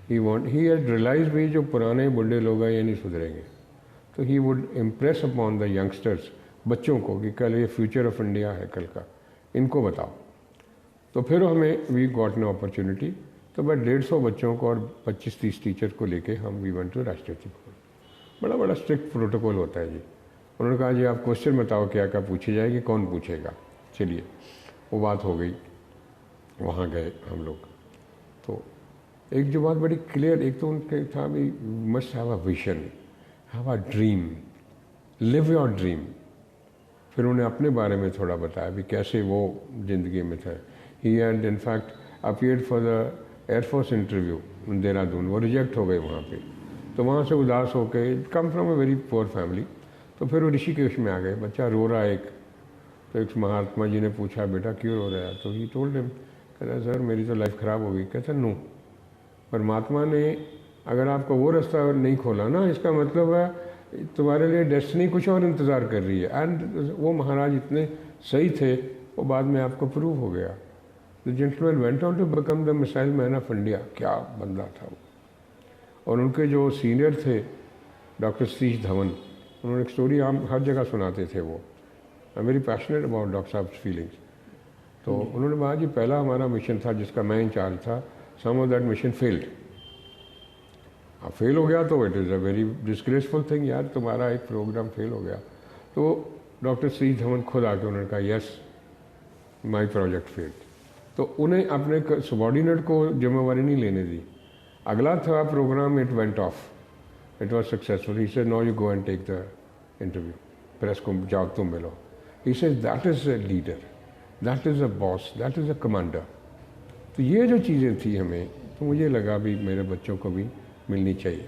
ही हैड रियलाइज भी जो पुराने बुढ़े लोग हैं ये नहीं सुधरेंगे, तो he would impress upon the youngsters, बच्चों को, कि कल ये फ्यूचर ऑफ इंडिया है कल का, इनको बताओ। तो फिर हमें वी गॉट एन अपॉर्चुनिटी, तो मैं 150 बच्चों को और 25-30 टीचर को लेके हम we went to Rashtrapati Bhavan. बड़ा बड़ा स्ट्रिक्ट प्रोटोकॉल होता है जी। उन्होंने कहा जी आप क्वेश्चन बताओ क्या क्या पूछी जाएगी, कौन पूछेगा। चलिए वो बात हो गई, वहाँ गए हम लोग। तो एक जो बात बड़ी क्लियर, एक तो उनके था भी must have a vision, have a dream, live your dream. फिर उन्हें अपने बारे में थोड़ा बताया भी कैसे वो ज़िंदगी में थे। He had in fact appeared for the air force interview in Dehradun, वो रिजेक्ट हो गए वहाँ पे। तो वहाँ से उदास होकर, come from a very poor family, तो फिर वो ऋषिकेश में आ गए। बच्चा रो रहा है एक, तो एक महात्मा जी ने पूछा बेटा क्यों रो रहा है, तो ही टोल्ड हिम, कहता सर मेरी तो लाइफ ख़राब हो गई। कहता नो, परमात्मा ने अगर आपको वो रास्ता नहीं खोला ना, इसका मतलब है तुम्हारे लिए डेस्टिनी कुछ और इंतज़ार कर रही है। एंड वो महाराज इतने सही थे, वो बाद में आपको प्रूव हो गया। The gentleman went on to become the missile man of India. क्या बंदा था वो। और उनके जो सीनियर थे डॉक्टर सतीश धवन, उन्होंने एक स्टोरी हम हर जगह सुनाते थे। वो I am very passionate about doctor साहब फीलिंग्स। तो उन्होंने कहा जी पहला हमारा मिशन था जिसका मैं इंचार्ज था, सम ऑफ दैट मिशन फेल्ड। अब फेल हो गया तो it is a very disgraceful thing, यार तुम्हारा एक प्रोग्राम फेल हो गया। तो डॉक्टर सतीश धवन खुद आके उन्होंने कहा यस माय प्रोजेक्ट फेल्ड। तो उन्हें अपने सबॉर्डिनेट को जिम्मेवारी नहीं लेने दी। अगला था program, it went off, it was successful. He said no you go and take the interview, press को जाओ तुम मिलो। He said that is a leader, that is a boss, that is a commander. तो ये जो चीज़ें थी हमें, तो मुझे लगा भी मेरे बच्चों को भी मिलनी चाहिए।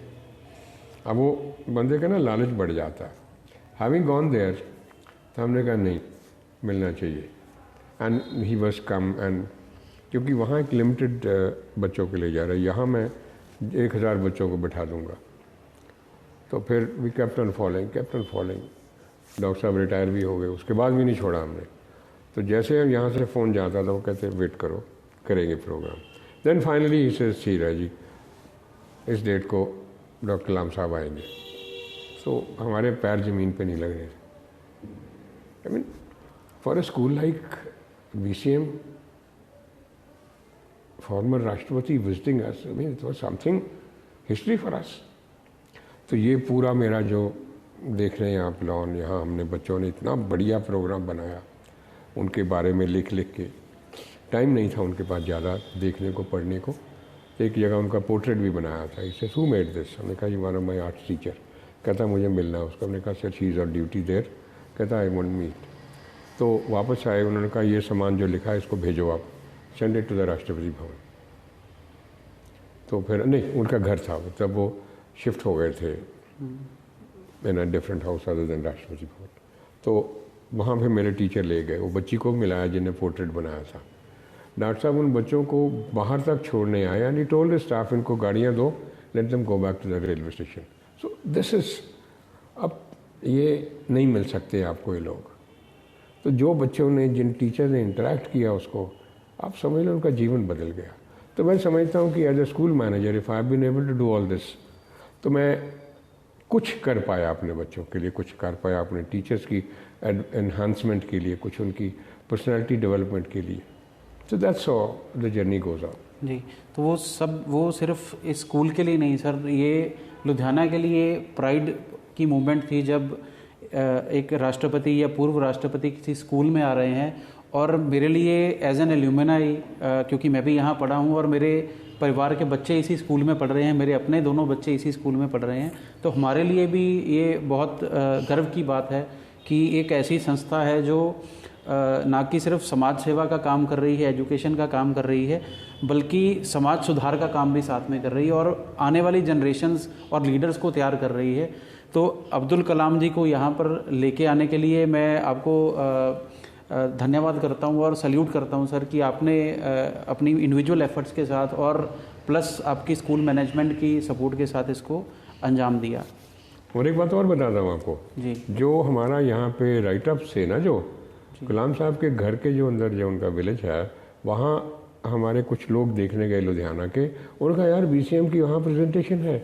अब वो बंदे का ना लालच बढ़ जाता है। हैविंग गॉन देयर, तो हमने कहा नहीं मिलना चाहिए। And he was come, and क्योंकि वहाँ एक लिमिटेड बच्चों के लिए जा रहा है, यहाँ मैं 1000 बच्चों को बिठा दूँगा। तो फिर we kept on following. Doctor साहब रिटायर भी हो गए, उसके बाद भी नहीं छोड़ा हमने। तो जैसे हम यहाँ से फ़ोन जाता था वो कहते वेट करो, करेंगे प्रोग्राम। देन फाइनली इसे ठीक है जी, इस डेट को डॉक्टर कलाम साहब आएंगे। तो हमारे पैर ज़मीन पे नहीं लग रहे थे। I mean for a school like VCM, former राष्ट्रपति visiting us, I mean it was something history for us. तो ये पूरा मेरा जो देख रहे हैं आप लॉन, यहाँ हमने बच्चों ने इतना बढ़िया प्रोग्राम बनाया, उनके बारे में लिख के। टाइम नहीं था उनके पास ज़्यादा देखने को, पढ़ने को। एक जगह उनका पोर्ट्रेट भी बनाया था। इसे हू मेड दिस? हमने कहा you are my arts teacher. कहता मुझे मिलना है उसको। हमने कहा sir she is on duty there. कहता आई वांट मीट। तो वापस आए, उन्होंने कहा ये सामान जो लिखा है इसको भेजो आप, सेंड इट टू द राष्ट्रपति भवन। तो फिर नहीं, उनका घर था तब, वो शिफ्ट हो गए थे in a different house other than Rashtrapati Bhavan. तो वहाँ पे मेरे टीचर ले गए, वो बच्ची को मिलाया जिन्हें पोर्ट्रेट बनाया था। डॉक्टर साहब उन बच्चों को बाहर तक छोड़ने आए, and he told the staff इनको गाड़ियाँ दो, let them go back to the railway station. So this is, अब ये नहीं मिल सकते आपको ये लोग। तो जो बच्चों ने, जिन टीचर ने इंटरेक्ट किया उसको, आप समझ लो उनका जीवन बदल गया। तो मैं समझता हूँ कि as a school manager, if I have been able to do all this, तो मैं कुछ कर पाया अपने बच्चों के लिए, कुछ कर पाया अपने टीचर्स की एनहांसमेंट के लिए, कुछ उनकी पर्सनालिटी डेवलपमेंट के लिए। तो that's how the journey goes on. जी, तो वो सिर्फ इस स्कूल के लिए नहीं सर, ये लुधियाना के लिए प्राइड की मूवमेंट थी जब एक राष्ट्रपति या पूर्व राष्ट्रपति किसी स्कूल में आ रहे हैं। और मेरे लिए एज एन एल्यूमिनाई, क्योंकि मैं भी यहाँ पढ़ा हूँ और मेरे परिवार के बच्चे इसी स्कूल में पढ़ रहे हैं, मेरे अपने दोनों बच्चे इसी स्कूल में पढ़ रहे हैं, तो हमारे लिए भी ये बहुत गर्व की बात है कि एक ऐसी संस्था है जो ना कि सिर्फ समाज सेवा का काम कर रही है, एजुकेशन का काम कर रही है, बल्कि समाज सुधार का काम भी साथ में कर रही है और आने वाली जनरेशन्स और लीडर्स को तैयार कर रही है। तो अब्दुल कलाम जी को यहाँ पर लेके आने के लिए मैं आपको धन्यवाद करता हूँ और सल्यूट करता हूँ सर कि आपने अपनी इंडिविजुअल एफर्ट्स के साथ और प्लस आपकी स्कूल मैनेजमेंट की सपोर्ट के साथ इसको अंजाम दिया। और एक बात और बताता हूँ आपको जी, जो हमारा यहाँ पे राइटअप से ना, जो कलाम साहब के घर के जो अंदर जो उनका विलेज है, वहाँ हमारे कुछ लोग देखने गए लुधियाना के, उन्होंने कहा यार बीसीएम की वहाँ प्रेजेंटेशन है।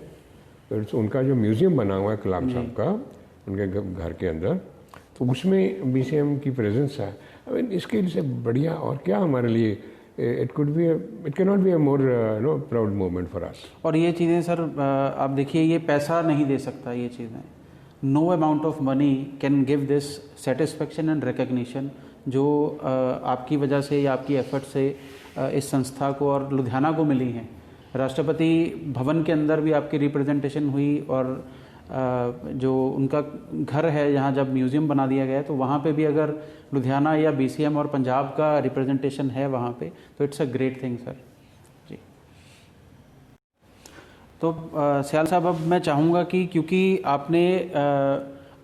तो उनका जो म्यूज़ियम बना हुआ है कलाम साहब का उनके घर के अंदर, तो उसमें बीसीएम की प्रेजेंस है। आई मीन इसके लिए बढ़िया और क्या हमारे लिए, it can not be a more proud moment for us. और ये चीज़ें सर आप देखिए, ये पैसा नहीं दे सकता, ये चीज़ें no amount of money can give this satisfaction and recognition जो आपकी वजह से या आपकी एफर्ट से इस संस्था को और लुधियाना को मिली हैं। राष्ट्रपति भवन के अंदर भी आपकी रिप्रेजेंटेशन हुई और जो उनका घर है जहाँ जब म्यूज़ियम बना दिया गया है, तो वहाँ पे भी अगर लुधियाना या बीसीएम और पंजाब का रिप्रेजेंटेशन है वहाँ पे, तो it's a great thing sir. जी, तो सियाल साहब, अब मैं चाहूँगा कि क्योंकि आपने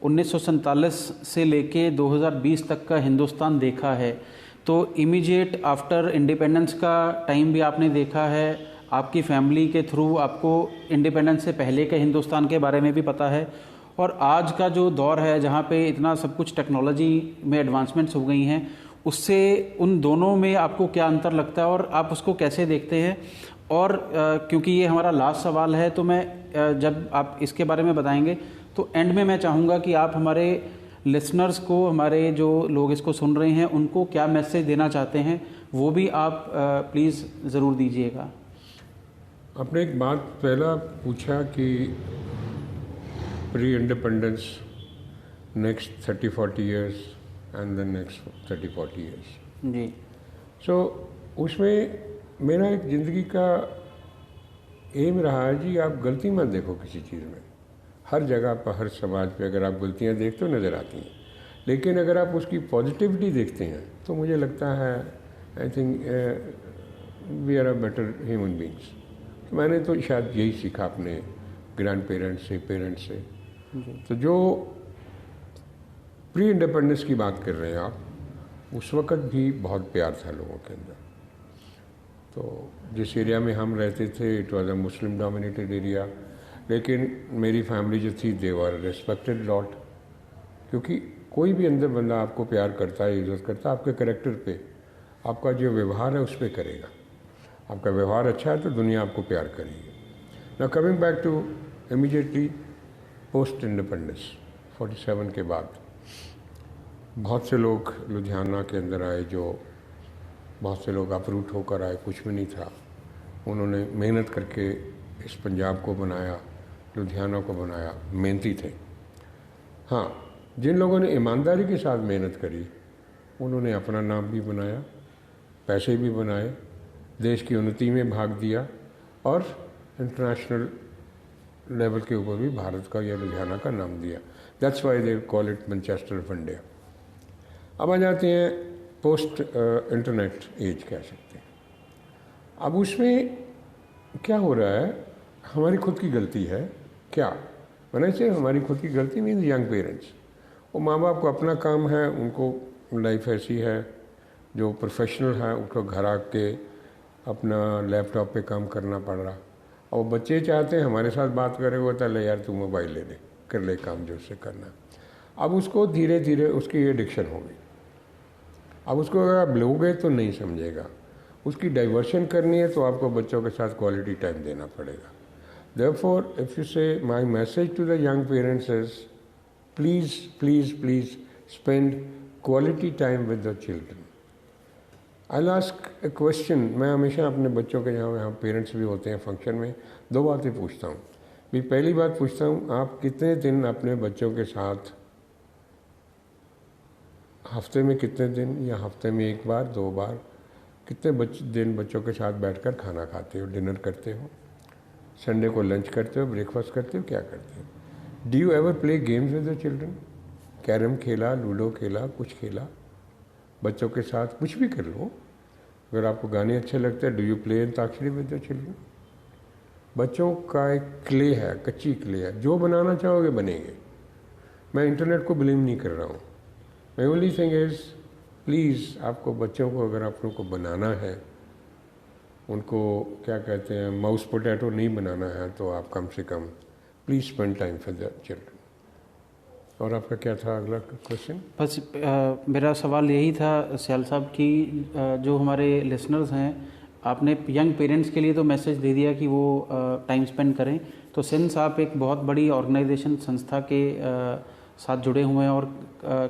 1947 से लेके 2020 तक का हिंदुस्तान देखा है, तो इमीडिएट आफ्टर इंडिपेंडेंस का टाइम भी आपने देखा है, आपकी फैमिली के थ्रू आपको इंडिपेंडेंस से पहले के हिंदुस्तान के बारे में भी पता है, और आज का जो दौर है जहाँ पे इतना सब कुछ टेक्नोलॉजी में एडवांसमेंट्स हो गई हैं, उससे उन दोनों में आपको क्या अंतर लगता है और आप उसको कैसे देखते हैं? और क्योंकि ये हमारा लास्ट सवाल है, तो मैं जब आप इसके बारे में बताएंगे तो एंड में मैं चाहूँगा कि आप हमारे लिसनर्स को, हमारे जो लोग इसको सुन रहे हैं, उनको क्या मैसेज देना चाहते हैं वो भी आप प्लीज़ ज़रूर दीजिएगा। आपने एक बात पहला पूछा कि pre independence next 30-40 years and the next 30-40 years. जी, सो उसमें मेरा एक ज़िंदगी का एम रहा है जी, आप गलती मत देखो किसी चीज़ में। हर जगह पर, हर समाज पे अगर आप गलतियां देखते हो नज़र आती हैं, लेकिन अगर आप उसकी पॉजिटिविटी देखते हैं तो मुझे लगता है I think we are a better human beings. मैंने तो शायद यही सीखा अपने ग्रैंड पेरेंट्स से, पेरेंट्स से। तो जो प्री इंडिपेंडेंस की बात कर रहे हैं आप, उस वक़्त भी बहुत प्यार था लोगों के अंदर। तो जिस एरिया में हम रहते थे, it was a Muslim dominated area, लेकिन मेरी फैमिली जो थी दे वर रिस्पेक्टेड लॉट, क्योंकि कोई भी अंदर बंदा आपको प्यार करता है, इज्जत करता है, आपके कैरेक्टर पे, आपका जो व्यवहार है उस पर करेगा। आपका व्यवहार अच्छा है तो दुनिया आपको प्यार करेगी। Now coming back to immediately post independence 47 के बाद बहुत से लोग लुधियाना के अंदर आए, जो बहुत से लोग अपरूट होकर आए, कुछ भी नहीं था। उन्होंने मेहनत करके इस पंजाब को बनाया, लुधियाना को बनाया, मेहनती थे। हाँ, जिन लोगों ने ईमानदारी के साथ मेहनत करी उन्होंने अपना नाम भी बनाया, पैसे भी बनाए, देश की उन्नति में भाग दिया और इंटरनेशनल लेवल के ऊपर भी भारत का या लुधियाना का नाम दिया। That's why they call it Manchester of India. अब आ जाते हैं पोस्ट इंटरनेट एज कह सकते हैं। अब उसमें क्या हो रहा है, हमारी खुद की गलती है क्या? मैंने से हमारी खुद की गलती मीन्स यंग पेरेंट्स, वो माँ बाप को अपना काम है, उनको लाइफ ऐसी है, जो प्रोफेशनल है उनको घर आके अपना लैपटॉप पे काम करना पड़ रहा, और बच्चे चाहते हैं हमारे साथ बात करे, वो कहता है यार तू मोबाइल ले ले, कर ले काम जो उससे करना। अब उसको धीरे धीरे उसकी एडिक्शन हो गई। अब उसको अगर आप लोगे तो नहीं समझेगा, उसकी डाइवर्शन करनी है तो आपको बच्चों के साथ क्वालिटी टाइम देना पड़ेगा। Therefore, if you say my message to the young parents is please, please, please spend quality time with the children. I'll ask a question. मैं हमेशा अपने बच्चों के यहाँ पेरेंट्स भी होते हैं फंक्शन में, 2 बातें पूछता हूँ। भी पहली बात पूछता हूँ, आप कितने दिन अपने बच्चों के साथ, हफ्ते में कितने दिन या हफ्ते में 1 बार 2 बार कितने दिन बच्चों के साथ बैठकर खाना खाते हो, डिनर करते हो, संडे को लंच करते हो, ब्रेकफास्ट करते हो, क्या करते हो? Do you ever play games with the children? Carrom खेला, लूडो खेला, कुछ खेला बच्चों के साथ, कुछ भी कर लो। अगर आपको गाने अच्छे लगते हैं, do you play antakshari with the children? बच्चों का एक क्ले है, कच्ची क्ले है, जो बनाना चाहोगे बनेंगे। मैं इंटरनेट को ब्लेम नहीं कर रहा हूँ। My only thing is please, आपको बच्चों को अगर आप लोगों को बनाना है, उनको क्या कहते हैं माउस पोटैटो नहीं बनाना है, तो आप कम से कम please spend time for the children. और आपका क्या था अगला क्वेश्चन? बस मेरा सवाल यही था सयाल साहब कि जो हमारे लिसनर्स हैं, आपने यंग पेरेंट्स के लिए तो मैसेज दे दिया कि वो टाइम स्पेंड करें, तो सिंस आप एक बहुत बड़ी ऑर्गेनाइजेशन संस्था के साथ जुड़े हुए हैं और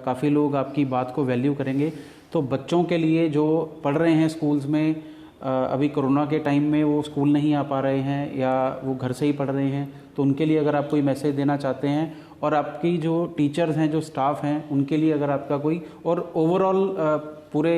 काफ़ी लोग आपकी बात को वैल्यू करेंगे, तो बच्चों के लिए जो पढ़ रहे हैं स्कूल्स में, अभी कोरोना के टाइम में वो स्कूल नहीं आ पा रहे हैं या वो घर से ही पढ़ रहे हैं, तो उनके लिए अगर आप कोई मैसेज देना चाहते हैं, और आपकी जो टीचर्स हैं, जो स्टाफ हैं, उनके लिए अगर आपका कोई, और ओवरऑल पूरे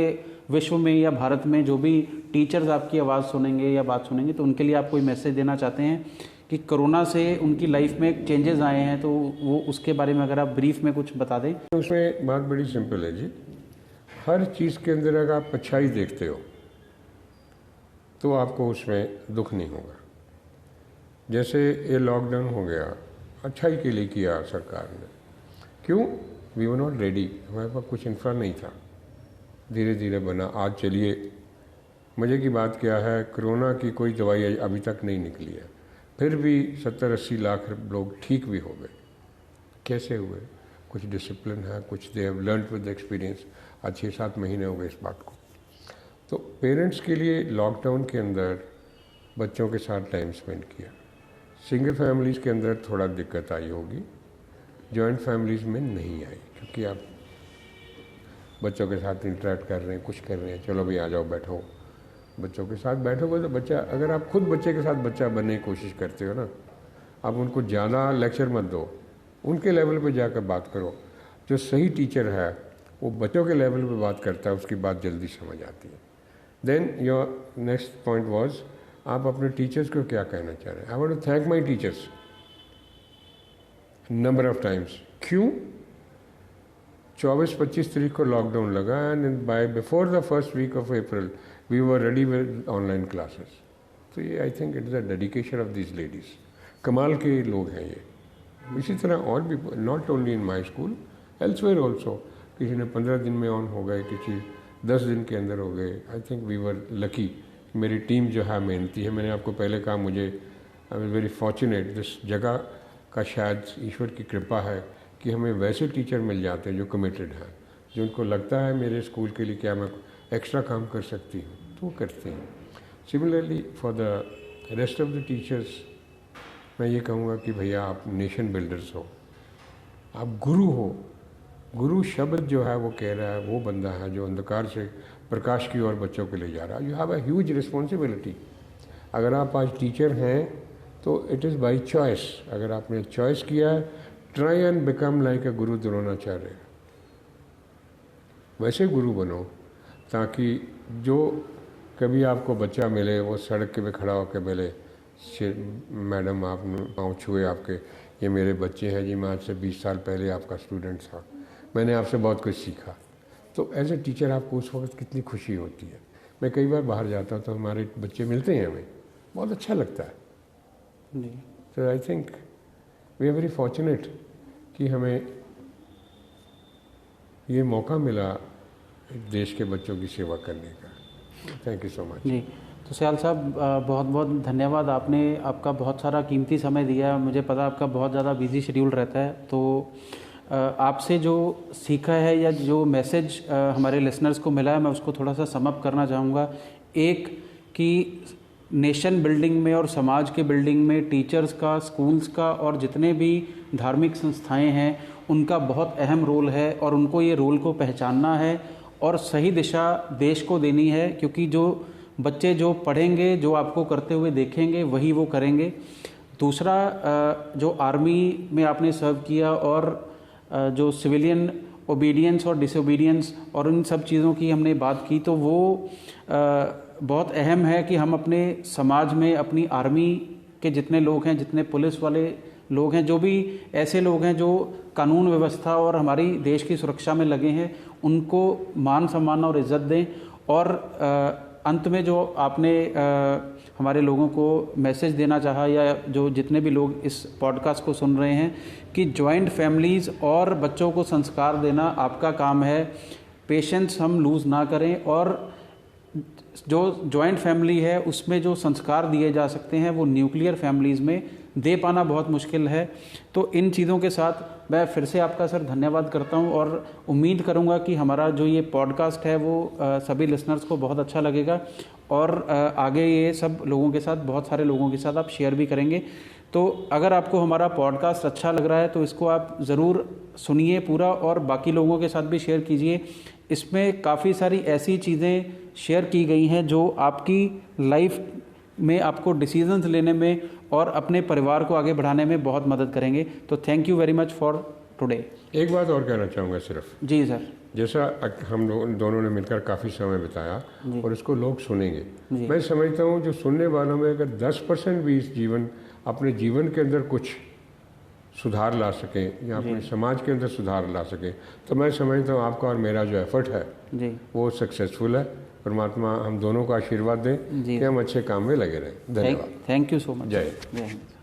विश्व में या भारत में जो भी टीचर्स आपकी आवाज़ सुनेंगे या बात सुनेंगे, तो उनके लिए आप कोई मैसेज देना चाहते हैं कि कोरोना से उनकी लाइफ में चेंजेस आए हैं, तो वो उसके बारे में अगर आप ब्रीफ में कुछ बता दें। उसमें बात बड़ी सिंपल है जी। हर चीज़ के अंदर अगर आप अच्छाई देखते हो तो आपको उसमें दुख नहीं होगा। जैसे ये लॉकडाउन हो गया, अच्छाई के लिए किया सरकार ने। क्यों? वी वर नॉट रेडी, हमारे पास कुछ इंफ्रा नहीं था, धीरे धीरे बना। आज चलिए, मज़े की बात क्या है, कोरोना की कोई दवाई अभी तक नहीं निकली है, फिर भी 70-80 लाख लोग ठीक भी हो गए। कैसे हुए? कुछ डिसिप्लिन है, कुछ they have learned with experience. आज 6-7 महीने हो गए इस बात को। तो पेरेंट्स के लिए लॉकडाउन के अंदर बच्चों के साथ टाइम स्पेंड किया। सिंगल फैमिलीज़ के अंदर थोड़ा दिक्कत आई होगी, जॉइंट फैमिलीज़ में नहीं आई, क्योंकि आप बच्चों के साथ इंटरेक्ट कर रहे हैं, कुछ कर रहे हैं, चलो भाई आ जाओ बैठो। बच्चों के साथ बैठोगे तो बच्चा, अगर आप खुद बच्चे के साथ बच्चा बनने की कोशिश करते हो ना, आप उनको ज़्यादा लेक्चर मत दो, उनके लेवल पे जाकर बात करो। जो सही टीचर है वो बच्चों के लेवल पे बात करता है, उसकी बात जल्दी समझ आती है। Then your next point was, आप अपने टीचर्स को क्या कहना चाह रहे हैं? I want to thank my teachers number of times. क्यों? 24-25 तारीख को लॉकडाउन लगा and by before the first week of April we were ready with online classes. तो ये I think it is the dedication of this ladies. कमाल के लोग हैं ये। इसी तरह और भी, not only in my school, elsewhere also. किसी ने 15 दिन में ऑन हो गए, किसी 10 दिन के अंदर हो गए। I think we were lucky. मेरी टीम जो है मेहनती है। मैंने आपको पहले कहा, मुझे I was very fortunate. This जगह का शायद ईश्वर की कृपा है कि हमें वैसे टीचर मिल जाते हैं जो कमिटेड हैं, जो उनको लगता है मेरे स्कूल के लिए क्या मैं एक्स्ट्रा काम कर सकती हूँ, तो वो करते हैं। Similarly for the rest of the teachers मैं ये कहूँगा कि भैया आप नेशन बिल्डर्स हो, आप गुरु हो। गुरु शब्द जो है वो कह रहा है वो बंदा है जो अंधकार से प्रकाश की ओर बच्चों को ले जा रहा है। You have a huge responsibility. अगर आप आज टीचर हैं तो इट इज़ बाई चॉइस। अगर आपने चॉइस किया है, ट्राई एंड बिकम लाइक अ गुरु द्रोणाचार्य। वैसे गुरु बनो ताकि जो कभी आपको बच्चा मिले वो सड़क के पे खड़ा होकर मिले, मैडम आप पाँव छुए आपके, ये मेरे बच्चे हैं जी, मैं आज से 20 साल पहले आपका स्टूडेंट था, मैंने आपसे बहुत कुछ सीखा। तो एज ए टीचर आपको उस वक्त कितनी खुशी होती है। मैं कई बार बाहर जाता हूँ तो हमारे बच्चे मिलते हैं, हमें बहुत अच्छा लगता है। तो I think we are very fortunate कि हमें ये मौका मिला देश के बच्चों की सेवा करने का। Thank you so much. जी, तो सयाल साहब बहुत बहुत धन्यवाद, आपने आपका बहुत सारा कीमती समय दिया। मुझे पता आपका बहुत ज़्यादा बिजी शेड्यूल रहता है, तो आपसे जो सीखा है या जो मैसेज हमारे लिसनर्स को मिला है, मैं उसको थोड़ा सा सम अप करना चाहूँगा। एक कि नेशन बिल्डिंग में और समाज के बिल्डिंग में टीचर्स का, स्कूल्स का और जितने भी धार्मिक संस्थाएं हैं उनका बहुत अहम रोल है, और उनको ये रोल को पहचानना है और सही दिशा देश को देनी है, क्योंकि जो बच्चे जो पढ़ेंगे, जो आपको करते हुए देखेंगे, वही वो करेंगे। दूसरा, जो आर्मी में आपने सर्व किया और जो सिविलियन ओबीडियंस और डिसोबीडियंस और उन सब चीज़ों की हमने बात की, तो वो बहुत अहम है कि हम अपने समाज में अपनी आर्मी के जितने लोग हैं, जितने पुलिस वाले लोग हैं, जो भी ऐसे लोग हैं जो कानून व्यवस्था और हमारी देश की सुरक्षा में लगे हैं, उनको मान सम्मान और इज़्ज़त दें। और अंत में जो आपने हमारे लोगों को मैसेज देना चाहा, या जो जितने भी लोग इस पॉडकास्ट को सुन रहे हैं, कि जॉइंट फैमिलीज़ और बच्चों को संस्कार देना आपका काम है। पेशेंस हम लूज़ ना करें, और जो जॉइंट फैमिली है उसमें जो संस्कार दिए जा सकते हैं वो न्यूक्लियर फैमिलीज़ में दे पाना बहुत मुश्किल है। तो इन चीज़ों के साथ मैं फिर से आपका सर धन्यवाद करता हूं, और उम्मीद करूंगा कि हमारा जो ये पॉडकास्ट है वो सभी लिसनर्स को बहुत अच्छा लगेगा, और आगे ये सब लोगों के साथ, बहुत सारे लोगों के साथ आप शेयर भी करेंगे। तो अगर आपको हमारा पॉडकास्ट अच्छा लग रहा है तो इसको आप ज़रूर सुनिए पूरा, और बाकी लोगों के साथ भी शेयर कीजिए। इसमें काफ़ी सारी ऐसी चीज़ें शेयर की गई हैं जो आपकी लाइफ में आपको डिसीजंस लेने में और अपने परिवार को आगे बढ़ाने में बहुत मदद करेंगे। तो thank you very much for today. एक बात और कहना चाहूँगा सिर्फ। जी सर। जैसा हम दोनों ने मिलकर काफ़ी समय बिताया और इसको लोग सुनेंगे, मैं समझता हूँ जो सुनने वालों में अगर 10% भी इस अपने जीवन के अंदर कुछ सुधार ला सकें या अपने समाज के अंदर सुधार ला सकें, तो मैं समझता हूँ आपका और मेरा जो एफर्ट है वो सक्सेसफुल है। परमात्मा हम दोनों को आशीर्वाद दें कि हम अच्छे काम में लगे रहें। धन्यवाद। Thank you so much. जय हिंद।